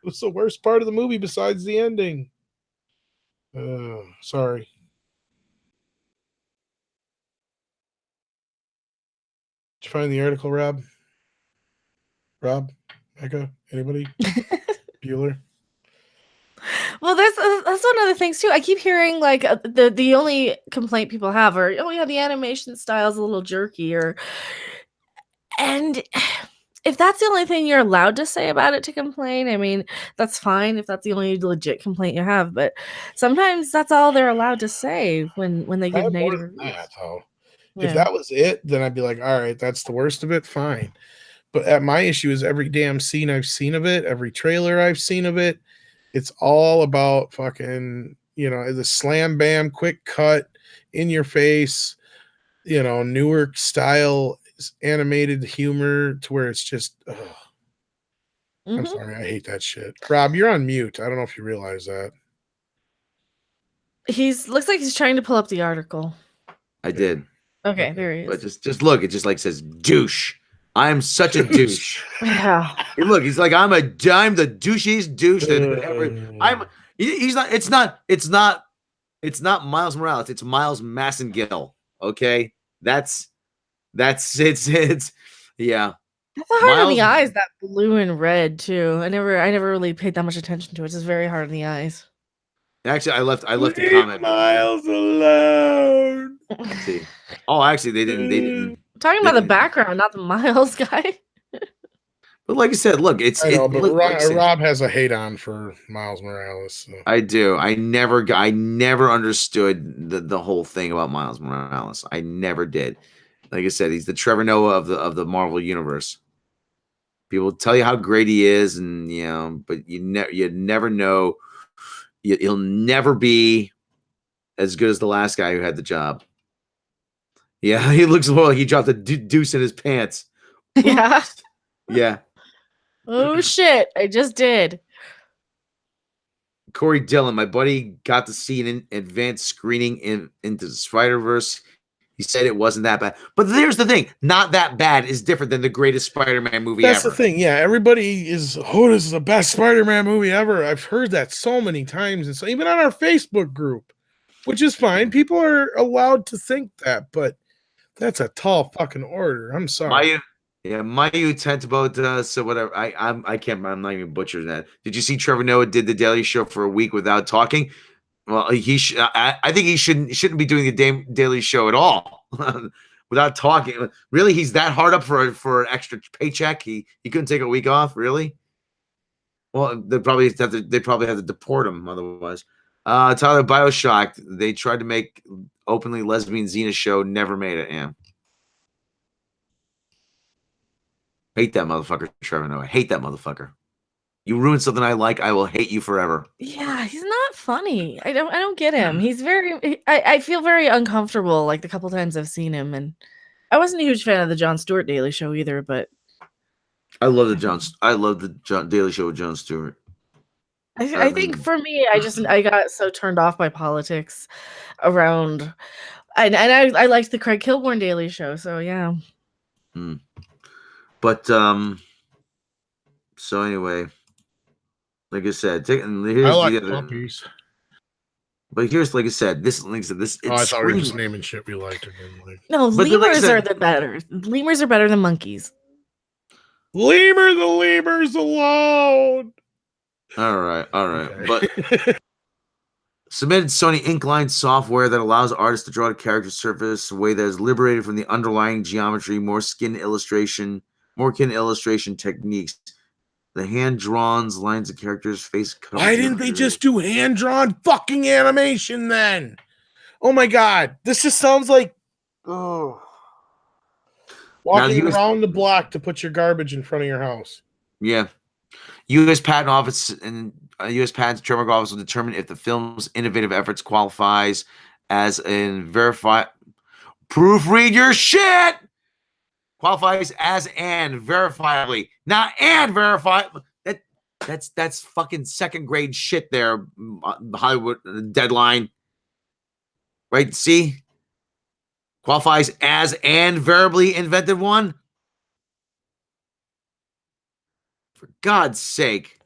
was the worst part of the movie besides the ending. Sorry. Did you find the article, Rob? Rob? Mecca? Anybody? Bueller? Well, that's one of the things too. I keep hearing like the only complaint people have are, oh yeah, the animation style is a little jerky, and if that's the only thing you're allowed to say about it to complain, I mean, that's fine if that's the only legit complaint you have. But sometimes that's all they're allowed to say when they give negative reviews. If that was it, then I'd be like, all right, that's the worst of it. Fine. But my issue is every damn scene I've seen of it, every trailer I've seen of it, it's all about fucking, the slam bam, quick cut, in your face, newer style animated humor to where it's just, I'm sorry, I hate that shit. Rob, you're on mute. I don't know if you realize that. Looks like he's trying to pull up the article. I did. Okay, there he is. But just look, it just like says douche. I'm such a douche. Yeah. Hey, look, he's like, I'm the douchiest douche that ever. He's not. It's not Miles Morales. It's Miles Massengill. Okay, it's yeah. That's hard on the eyes. That blue and red too. I never really paid that much attention to it. It's just very hard on the eyes. Actually, I left a comment. Miles alone. Let's see. Oh, actually, they didn't. Talking about the background, not the Miles guy. But like I said, look, Rob has a hate on for Miles Morales. So. I do. I never understood the whole thing about Miles Morales. I never did. Like I said, he's the Trevor Noah of the Marvel universe. People tell you how great he is, and but you never know. He'll never be as good as the last guy who had the job. Yeah, he looks more like he dropped a deuce in his pants. Yeah. Oops. Yeah. Oh shit! I just did. Corey Dillon, my buddy, got to see an advanced screening into the Spider-Verse. He said it wasn't that bad. But there's the thing. Not that bad is different than the greatest Spider-Man movie That's ever. the thing. Yeah, everybody is, this is the best Spider-Man movie ever. I've heard that so many times. And so even on our Facebook group, which is fine. People are allowed to think that, but that's a tall fucking order. I'm sorry. Mayu Tentabo, so whatever. I'm not even butchering that. Did you see Trevor Noah did the Daily Show for a week without talking? Well, I think he shouldn't be doing the Daily Show at all without talking. Really, he's that hard up for an extra paycheck. He couldn't take a week off. Really? Well, they probably have to deport him otherwise. Tyler BioShock. They tried to make openly lesbian Xena show, never made it. Yeah. Hate that motherfucker, Trevor Noah. Hate that motherfucker. You ruined something I like, I will hate you forever. Yeah, he's not funny. I don't get him. He's I feel very uncomfortable like the couple times I've seen him, and I wasn't a huge fan of the Jon Stewart Daily Show either, but I love the Daily Show with Jon Stewart. I think for me, I got so turned off by politics around, and I liked the Craig Kilborn Daily Show, so yeah. But so anyway, like I said, here's I like the other puppies. But here's, like I said, this. I thought we were just naming shit we liked. No, lemurs are the better. Lemurs are better than monkeys. Lemur the lemurs alone. All right. Okay. But submitted Sony Inkline software that allows artists to draw the character's surface in a way that is liberated from the underlying geometry, more kin illustration techniques. The hand-drawn lines of characters' face. Why didn't they just do hand-drawn fucking animation then? Oh my god, this just sounds like walking around the block to put your garbage in front of your house. Yeah. U.S. Patent Office and U.S. Patent Trademark Office will determine if the film's innovative efforts qualifies as an proofread your shit. Qualifies as and verifiably, not and verify. That's fucking second grade shit there. Hollywood deadline, right? See, qualifies as and verbally invented one. For God's sake,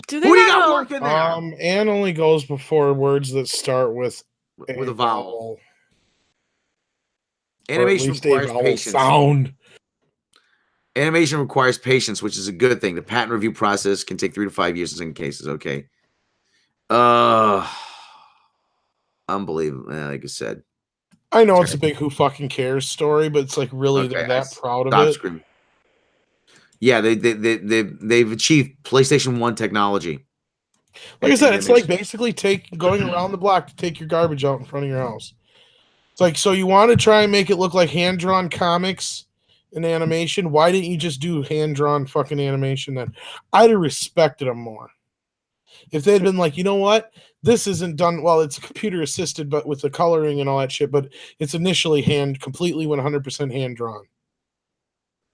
do they who do you got working there? And only goes before words that start with a vowel. Animation requires patience. Sound. Animation requires patience, which is a good thing. The patent review process can take 3 to 5 years in some cases. Okay. Unbelievable. Like I said. I know it's a big who fucking cares story, but it's like really they're that proud of it. Screaming. Yeah, they've achieved PlayStation 1 technology. Like I said, it's like basically going around the block to take your garbage out in front of your house. It's like, so you want to try and make it look like hand-drawn comics and animation? Why didn't you just do hand-drawn fucking animation then? I'd have respected them more. If they'd been like, you know what? This isn't done, well, it's computer assisted, but with the coloring and all that shit, but it's initially completely 100% hand-drawn.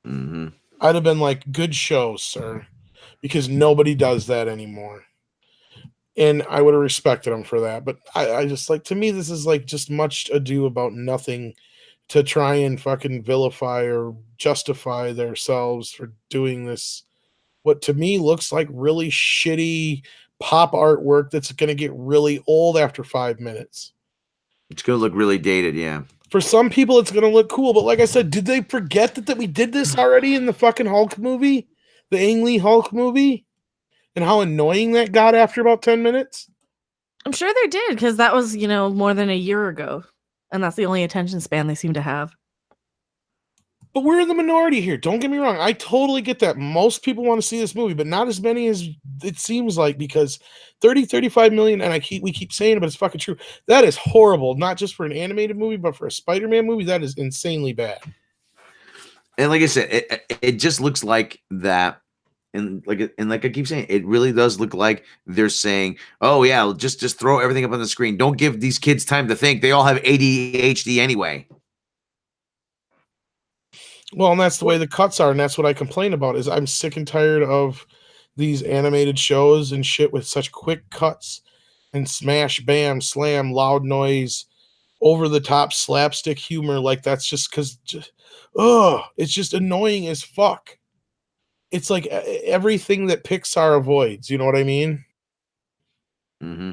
Mm-hmm. I'd have been like, good show, sir. Because nobody does that anymore. And I would have respected them for that. But I just like, to me, this is like just much ado about nothing to try and fucking vilify or justify themselves for doing this. What to me looks like really shitty pop artwork that's going to get really old after 5 minutes. It's going to look really dated, yeah. For some people, it's going to look cool. But like I said, did they forget that we did this already in the fucking Hulk movie? The Ang Lee Hulk movie? And how annoying that got after about 10 minutes? I'm sure they did, because that was, more than a year ago. And that's the only attention span they seem to have. But we're in the minority here. Don't get me wrong. I totally get that. Most people want to see this movie, but not as many as it seems like, because 35 million, and we keep saying it, but it's fucking true. That is horrible. Not just for an animated movie, but for a Spider-Man movie, that is insanely bad. And like I said, it just looks like that. And like I keep saying, it really does look like they're saying, "Oh yeah, just throw everything up on the screen. Don't give these kids time to think. They all have ADHD anyway." Well, and that's the way the cuts are, and that's what I complain about. Is I'm sick and tired of these animated shows and shit with such quick cuts and smash, bam, slam, loud noise, over the top slapstick humor. Like that's just because, it's just annoying as fuck. It's like everything that Pixar avoids. You know what I mean? Mm-hmm.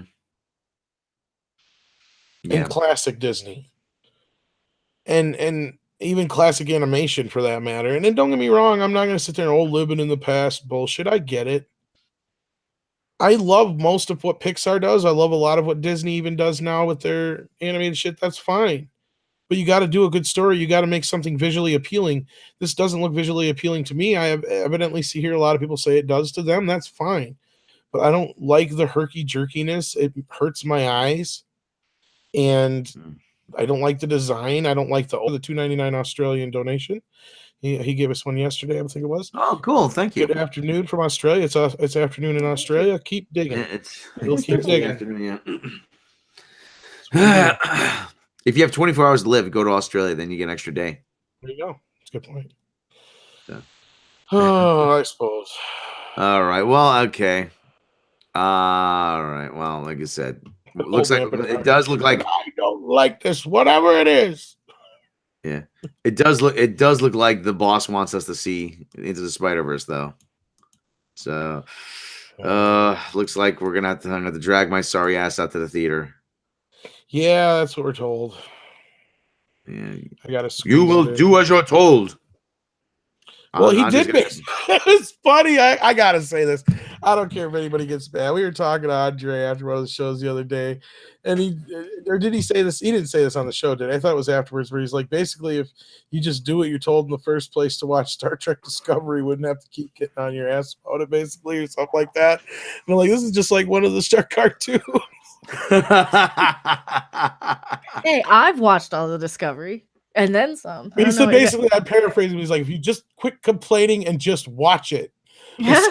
And classic Disney, and even classic animation for that matter. And then don't get me wrong, I'm not going to sit there and living in the past bullshit. I get it. I love most of what Pixar does. I love a lot of what Disney even does now with their animated shit. That's fine. But you got to do a good story. You got to make something visually appealing. This doesn't look visually appealing to me. I have evidently hear a lot of people say it does to them. That's fine. But I don't like the herky jerkiness. It hurts my eyes. And I don't like the design. I don't like the $2.99 Australian donation. He gave us one yesterday, I think it was. Oh, cool. Thank you. Good afternoon from Australia. It's afternoon in Australia. Keep digging. We'll keep digging. Afternoon, yeah. If you have 24 hours to live, go to Australia, then you get an extra day. There you go. That's a good point. Yeah. Oh, I suppose. All right. Well, okay. All right. Well, like I said, it looks like it does look like I don't like this, whatever it is. Yeah, it does look like the boss wants us to see Into the Spider-Verse, though. So, looks like we're gonna have to drag my sorry ass out to the theater. Yeah, that's what we're told. Yeah, I gotta. You will do as you're told. Well, he did make it was funny. I gotta say this. I don't care if anybody gets mad. We were talking to Andre after one of the shows the other day, and did he say this? He didn't say this on the show, did he? I thought it was afterwards, where he's like, basically, if you just do what you're told in the first place to watch Star Trek Discovery, you wouldn't have to keep getting on your ass about it, basically, or something like that. And I'm like, this is just like one of the Star cartoons. Hey, I've watched all the Discovery. And then some. He said basically, I paraphrase him. He's like, if you just quit complaining and just watch it. Yeah.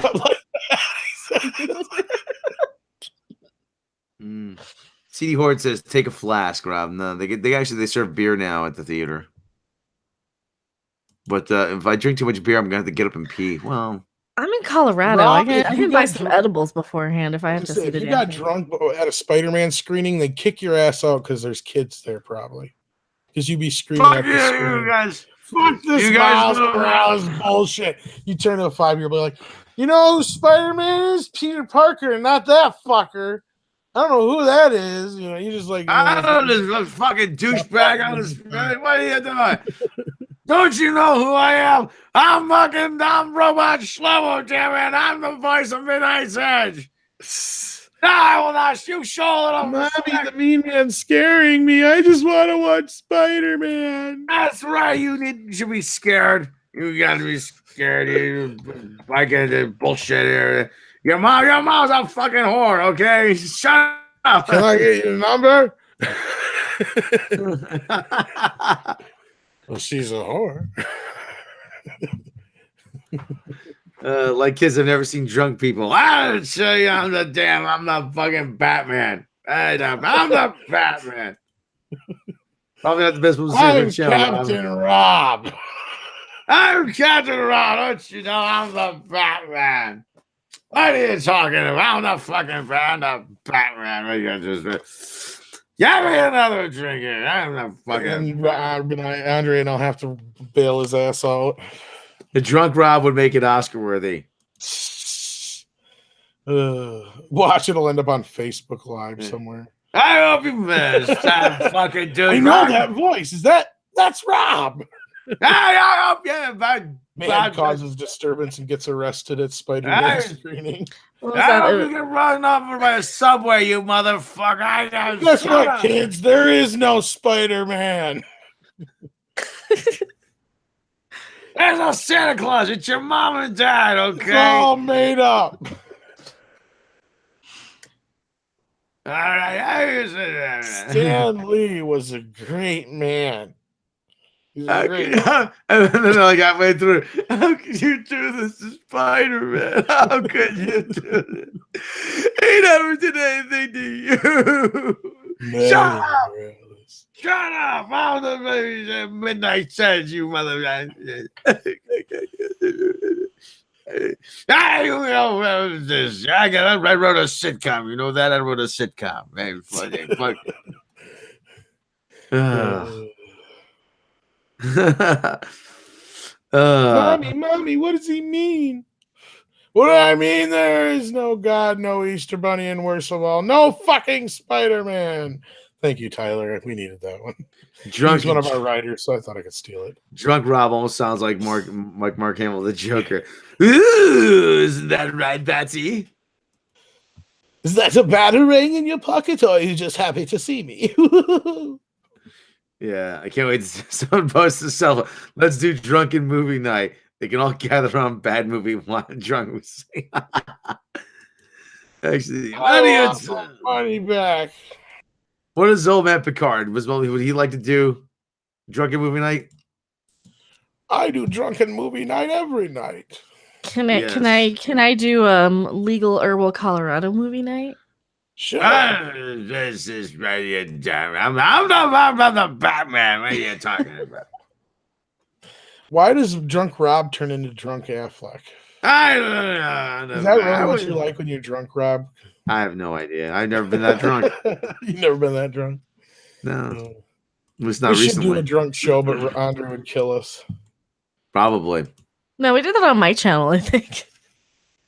CD Horde says, take a flask, Rob. No, they serve beer now at the theater. But if I drink too much beer, I'm gonna have to get up and pee. Well, I'm in Colorado. Rob, I can buy some edibles beforehand if I have to see if the you got drunk at a Spider-Man screening, they kick your ass out because there's kids there probably. Because you'd be screaming at the screen. You guys. Fuck this Miles Morales bullshit. You turn to a 5-year-old like, you know who Spider-Man is? Peter Parker, and not that fucker. I don't know who that is. You know, you just like, I don't know this fucking douchebag on this. What are you doing? Don't you know who I am? I'm Robot Shlomo, damn it. I'm the voice of Midnight's Edge. No, I will not shoot Shoulder. Mommy, the mean man's scaring me. I just want to watch Spider-Man. That's right. You should be scared. You got to be scared. You fucking bullshit here. Your mom's a fucking whore, okay? Shut up. Can I get your number? Well, she's a whore. Like kids have never seen drunk people. I'll show you I'm the fucking Batman. I'm the Batman. Probably not the best position. I'm Captain Robb. I'm Captain Robb. Don't you know I'm the Batman? What are you talking about? I'm the fucking Batman. Give me another drink here. I'm the fucking Andre and I'll have to bail his ass out. The drunk Rob would make it Oscar worthy. Watch, it'll end up on Facebook Live somewhere. I hope you missed that fucking dude. I know that voice. That's Rob. I hope Man causes disturbance and gets arrested at Spider-Man screening. I hope you get run over by a subway, you motherfucker. Guess what, kids? There is no Spider-Man. There's no Santa Claus. It's your mom and dad, okay? It's all made up. All right. Stan Lee was a great man. He's a great man. And then I got way through. How could you do this to Spider-Man? How could you do this? He never did anything to you. Shut up. Shut up! All the midnight says you mother. I wrote a sitcom. You know that? I wrote a sitcom. Man, fuck. Mommy, what does he mean? What do I mean? There is no God, no Easter Bunny, and worst of all, no fucking Spider-Man. Thank you, Tyler. We needed that one. He's one of our writers, so I thought I could steal it. Drunk Rob almost sounds like Mark Hamill, the Joker. Ooh, isn't that right, Patsy? Is that a batarang in your pocket, or are you just happy to see me? Yeah, I can't wait to see someone post a selfie. Let's do drunken movie night. They can all gather around bad movie while drunk. We say. Actually, I want my money back. What is old man Picard? Would he like to do drunken movie night? I do drunken movie night every night. Can I do legal Herbal Colorado movie night? Sure. This is right. I'm the Batman. What are you talking about? Why does drunk Rob turn into drunk Affleck? I don't know. Is that really what you're like when you're drunk, Rob? I have no idea. I've never been that drunk. You've never been that drunk? No. It's not we should recently. do a drunk show, but Andre would kill us. Probably. No, we did that on my channel, I think.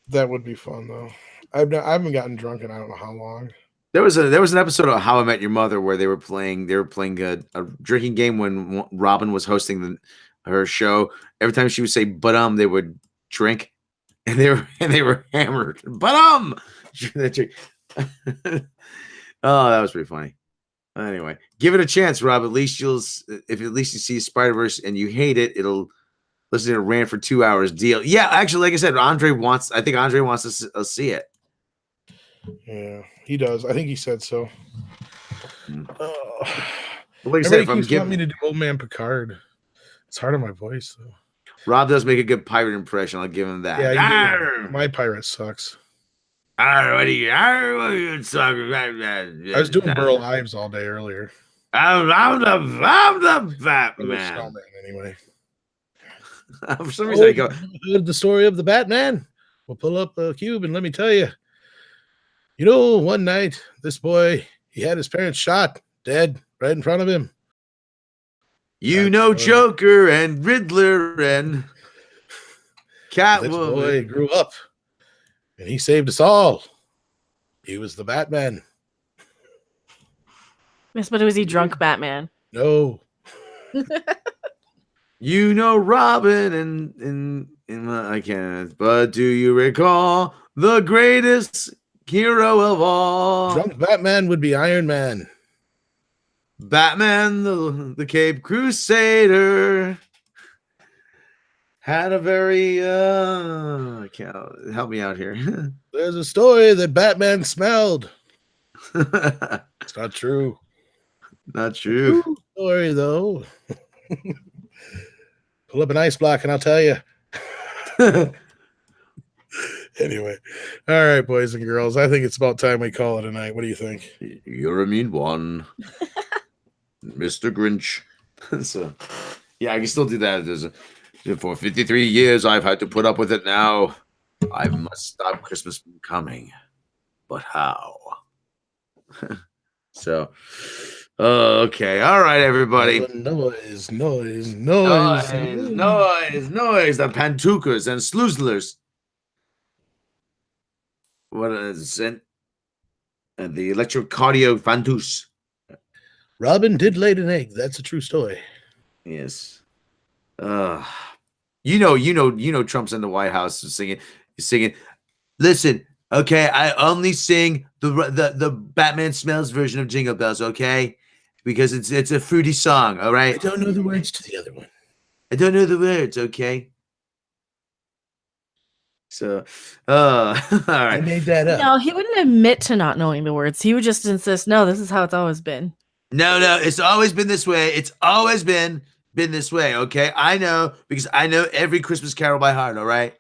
That would be fun, though. I haven't gotten drunk in I don't know how long. There was an episode of How I Met Your Mother where they were playing a drinking game when Robin was hosting her show. Every time she would say "but they would drink, and they were hammered. But Oh, that was pretty funny. Anyway, give it a chance, Rob. At least you see Spider-Verse and you hate it, it'll listen to it ran for 2 hours deal. Yeah, actually, like I said, I think Andre wants to see it. Yeah, he does. I think he said so. Like I said, if keeps wanting me to do Old Man Picard. It's hard on my voice, though. Rob does make a good pirate impression. I'll give him that. Yeah, my pirate sucks. What are you talking about? I was doing Burl Ives all day earlier. I'm the Batman. Snowman, anyway. For some reason, I go. Heard the story of the Batman? We'll pull up a cube and let me tell you. You know, one night, this boy, he had his parents shot, dead, right in front of him. Joker and Riddler and Catwoman. This boy grew up, and he saved us all. He was the Batman. Yes, but was he drunk Batman? No. Robin and I can't. But do you recall the greatest hero of all? Drunk Batman would be Iron Man. Batman, the Cape Crusader, had a very help me out here. There's a story that Batman smelled. It's not true. Not true. True story, though. Pull up an ice block and I'll tell you. Anyway. All right, boys and girls. I think it's about time we call it a night. What do you think? You're a mean one. Mr. Grinch. So, yeah, I can still do that. For 53 years, I've had to put up with it now. I must stop Christmas from coming. But how? So, okay. All right, everybody. Noise. The Pantukas and Sloozlers. What is it? And the electrocardio Fantus. Robin did lay an egg. That's a true story. Yes. Trump's in the White House singing. Listen, okay, I only sing the Batman Smells version of Jingle Bells, okay? Because it's a fruity song, all right? I don't know the words to the other one. I don't know the words, okay? So, all right. I made that up. No, he wouldn't admit to not knowing the words. He would just insist, no, this is how it's always been. No, it's always been this way. It's always been this way, okay? I know, because I know every Christmas carol by heart, all right?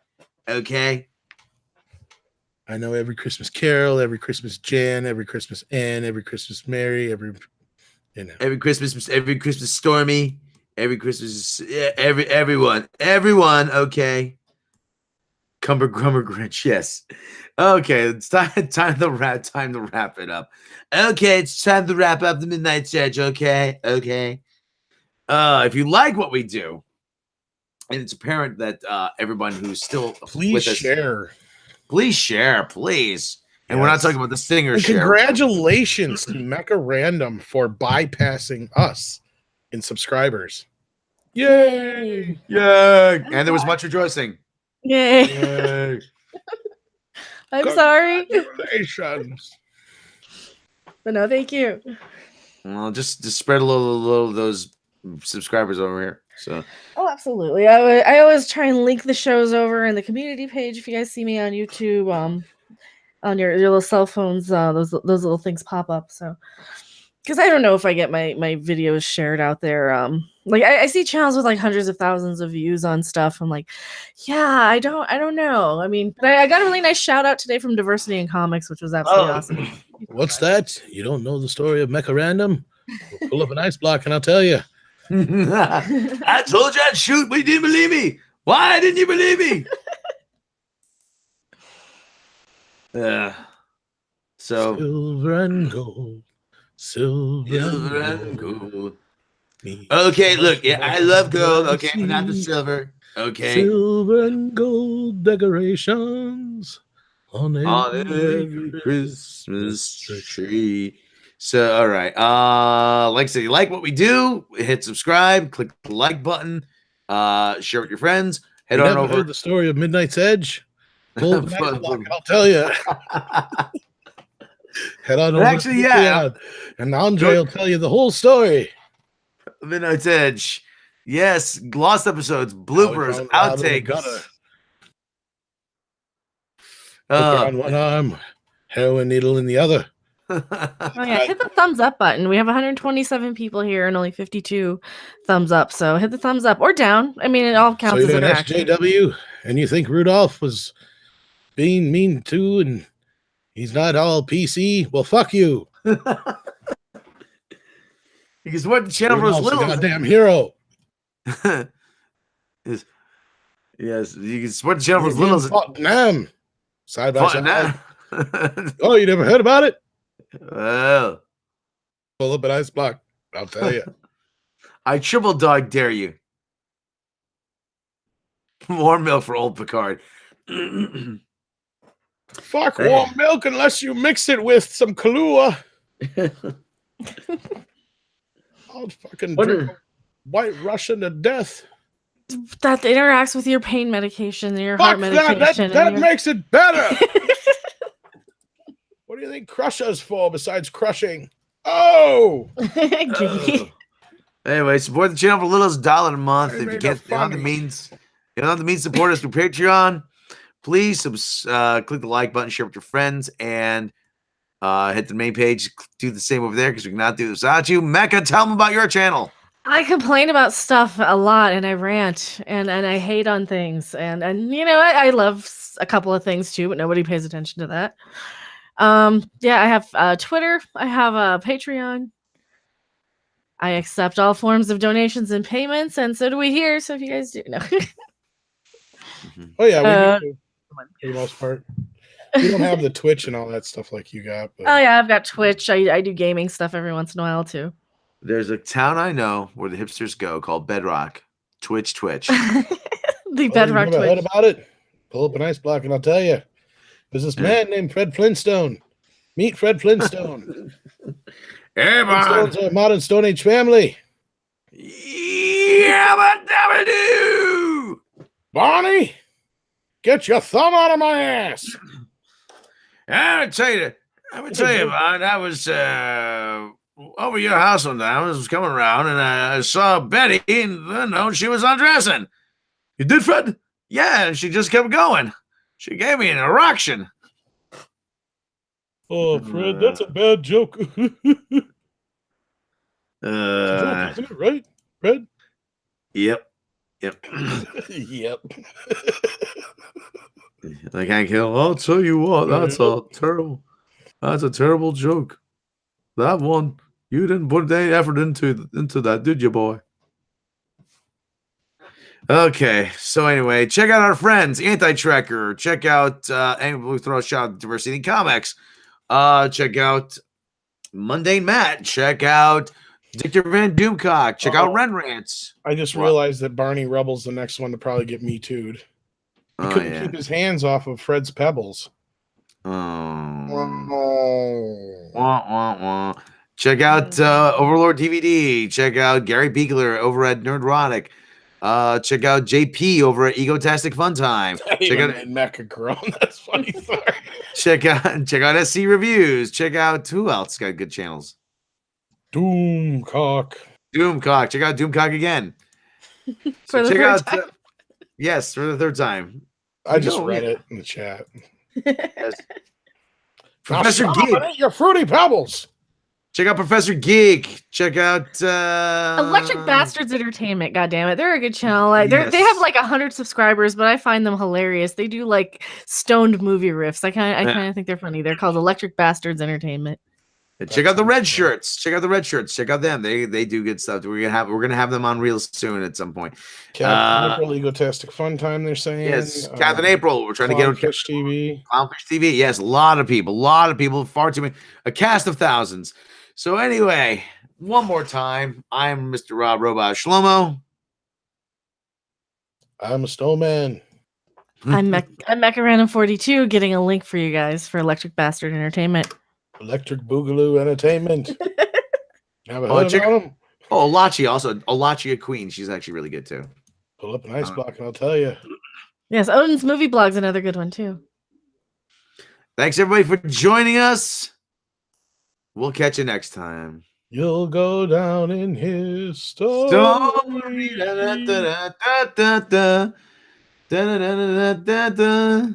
Okay? I know every Christmas carol, every Christmas Jan, every Christmas Ann, every Christmas Mary, every You know. Every Christmas, Stormy. Every Christmas, everyone. Okay. Cumber Grumber Grinch. Yes. Okay, it's time to wrap it up. Okay, it's time to wrap up the Midnight's Edge. Okay. If you like what we do, and it's apparent that everyone who's still Please with us, share. please share, please. And we're not talking about the singer And share. congratulations to Mecha Random for bypassing us in subscribers. Yay! Yay! And there was much rejoicing. Yay. Yay. I'm sorry. Congratulations. But no, thank you. Well, just spread a little of those subscribers over here. So. Oh, absolutely. I always try and link the shows over in the community page. If you guys see me on YouTube, on your little cell phones, those little things pop up. So, because I don't know if I get my videos shared out there. Like I see channels with like hundreds of thousands of views on stuff. I'm like, yeah, I don't know. I mean, but I got a really nice shout out today from Diversity in Comics, which was absolutely awesome. What's that? You don't know the story of Mecha Random? We'll pull up an ice block and I'll tell you. I told you I'd shoot, but you didn't believe me. Why didn't you believe me? So silver and gold. Silver and gold. Okay, look, yeah, I love gold. Okay, not the silver. Okay. Silver and gold decorations on every Christmas tree. So, all right. Like I said, you like what we do, hit subscribe, click the like button, share with your friends. Head on over. Heard the story of Midnight's Edge? Pull the night block, I'll tell you. Head on over. Actually, yeah. And Andre will tell you the whole story. Midnight's Edge. Yes, lost episodes, bloopers, outtakes. On one arm, heroin needle in the other. Oh yeah, hit the thumbs up button. We have 127 people here and only 52 thumbs up. So hit the thumbs up or down. I mean, it all counts as interaction. SJW, and you think Rudolph was being mean too, and he's not all PC? Well, fuck you. Because what the channel was little, goddamn hero. Yes, you can support the channel was little. Vietnam, side by side. Oh, you never heard about it? Well, pull up an ice block. I'll tell you. I triple dog dare you. Warm milk for old Picard. Fuck warm milk unless you mix it with some Kahlua. I'll fucking drink White Russian to death. That interacts with your pain medication and your heart medication. That makes it better. What do you think Crusher's for besides crushing? Oh! Anyway, support the channel for little as $1 a month. If you can't, you don't have the means, support us through Patreon. Please click the like button, share with your friends, and hit the main page. Do the same over there because we cannot do this without you. Mecha, tell them about your channel. I complain about stuff a lot, and I rant, and I hate on things, and you know I love a couple of things too, but nobody pays attention to that. Yeah, I have Twitter. I have a Patreon. I accept all forms of donations and payments, and so do we here. So if you guys do, no. Oh yeah, we do for the most part. We don't have the Twitch and all that stuff like you got. But... Oh yeah, I've got Twitch. I do gaming stuff every once in a while too. There's a town I know where the hipsters go called Bedrock. Twitch. The Bedrock Twitch. Heard about it? Pull up an ice block and I'll tell you. There's this man named Fred Flintstone. Meet Fred Flintstone. Hey, Flintstones are a modern Stone Age family. Yabba-dabba-doo! Barney, get your thumb out of my ass. I'm gonna tell you, Bond, I was over your house one time. I was coming around and I saw Betty, and she was undressing. You did, Fred? Yeah, and she just kept going. She gave me an erection. Oh, Fred, that's a bad joke. Joke, isn't it, right, Fred? Yep. Yep. I can't kill. I'll tell you what. That's a terrible joke. That one. You didn't put any effort into that, did you, boy? Okay, so anyway, check out our friends, Anti-Trekker. Check out, and we'll throw a shout out to Diversity in Comics. Check out Mundane Matt. Check out Victor Van Doomcock. Check out Ren Rants. I just realized that Barney Rubble's the next one to probably get Me Too'd. He couldn't keep his hands off of Fred's Pebbles. Check out Overlord DVD. Check out Gary Beegler over at Nerdrotic. Check out JP over at Egotastic Fun Time. Check out Mecha Grown. That's funny. Sorry. check out SC Reviews. Check out who else got good channels. Doomcock. Check out Doomcock again. For the third time. Yes, for the third time. I just read it in the chat. Yes. Professor Geek. Your Fruity Pebbles. Check out Professor Geek. Check out Electric Bastards Entertainment. God damn it, they're a good channel. Like they have like 100 subscribers, but I find them hilarious. They do like stoned movie riffs. I kind of think they're funny. They're called Electric Bastards Entertainment. Check out the Red Shirts. Check out the Red Shirts. Check out them. They do good stuff. We're gonna have them on reels soon at some point. Captain April, Egotastic Fun Time. They're saying yes. Captain April. We're trying to get Clownfish TV. Clownfish TV. Yes, a lot of people. Far too many. A cast of thousands. So anyway, one more time. I'm Mr. Rob Robot Shlomo. I'm a snowman. I'm Mecha Random 42. Getting a link for you guys for Electric Bastard Entertainment. Electric Boogaloo Entertainment. Olachi also. Olachi Queen. She's actually really good too. Pull up an ice block and I'll tell you. Yes, Odin's Movie Blog's another good one too. Thanks everybody for joining us. We'll catch you nenext time. You'll go down in history. Da, da, da, da, da, da, da, da, da, da, da, da.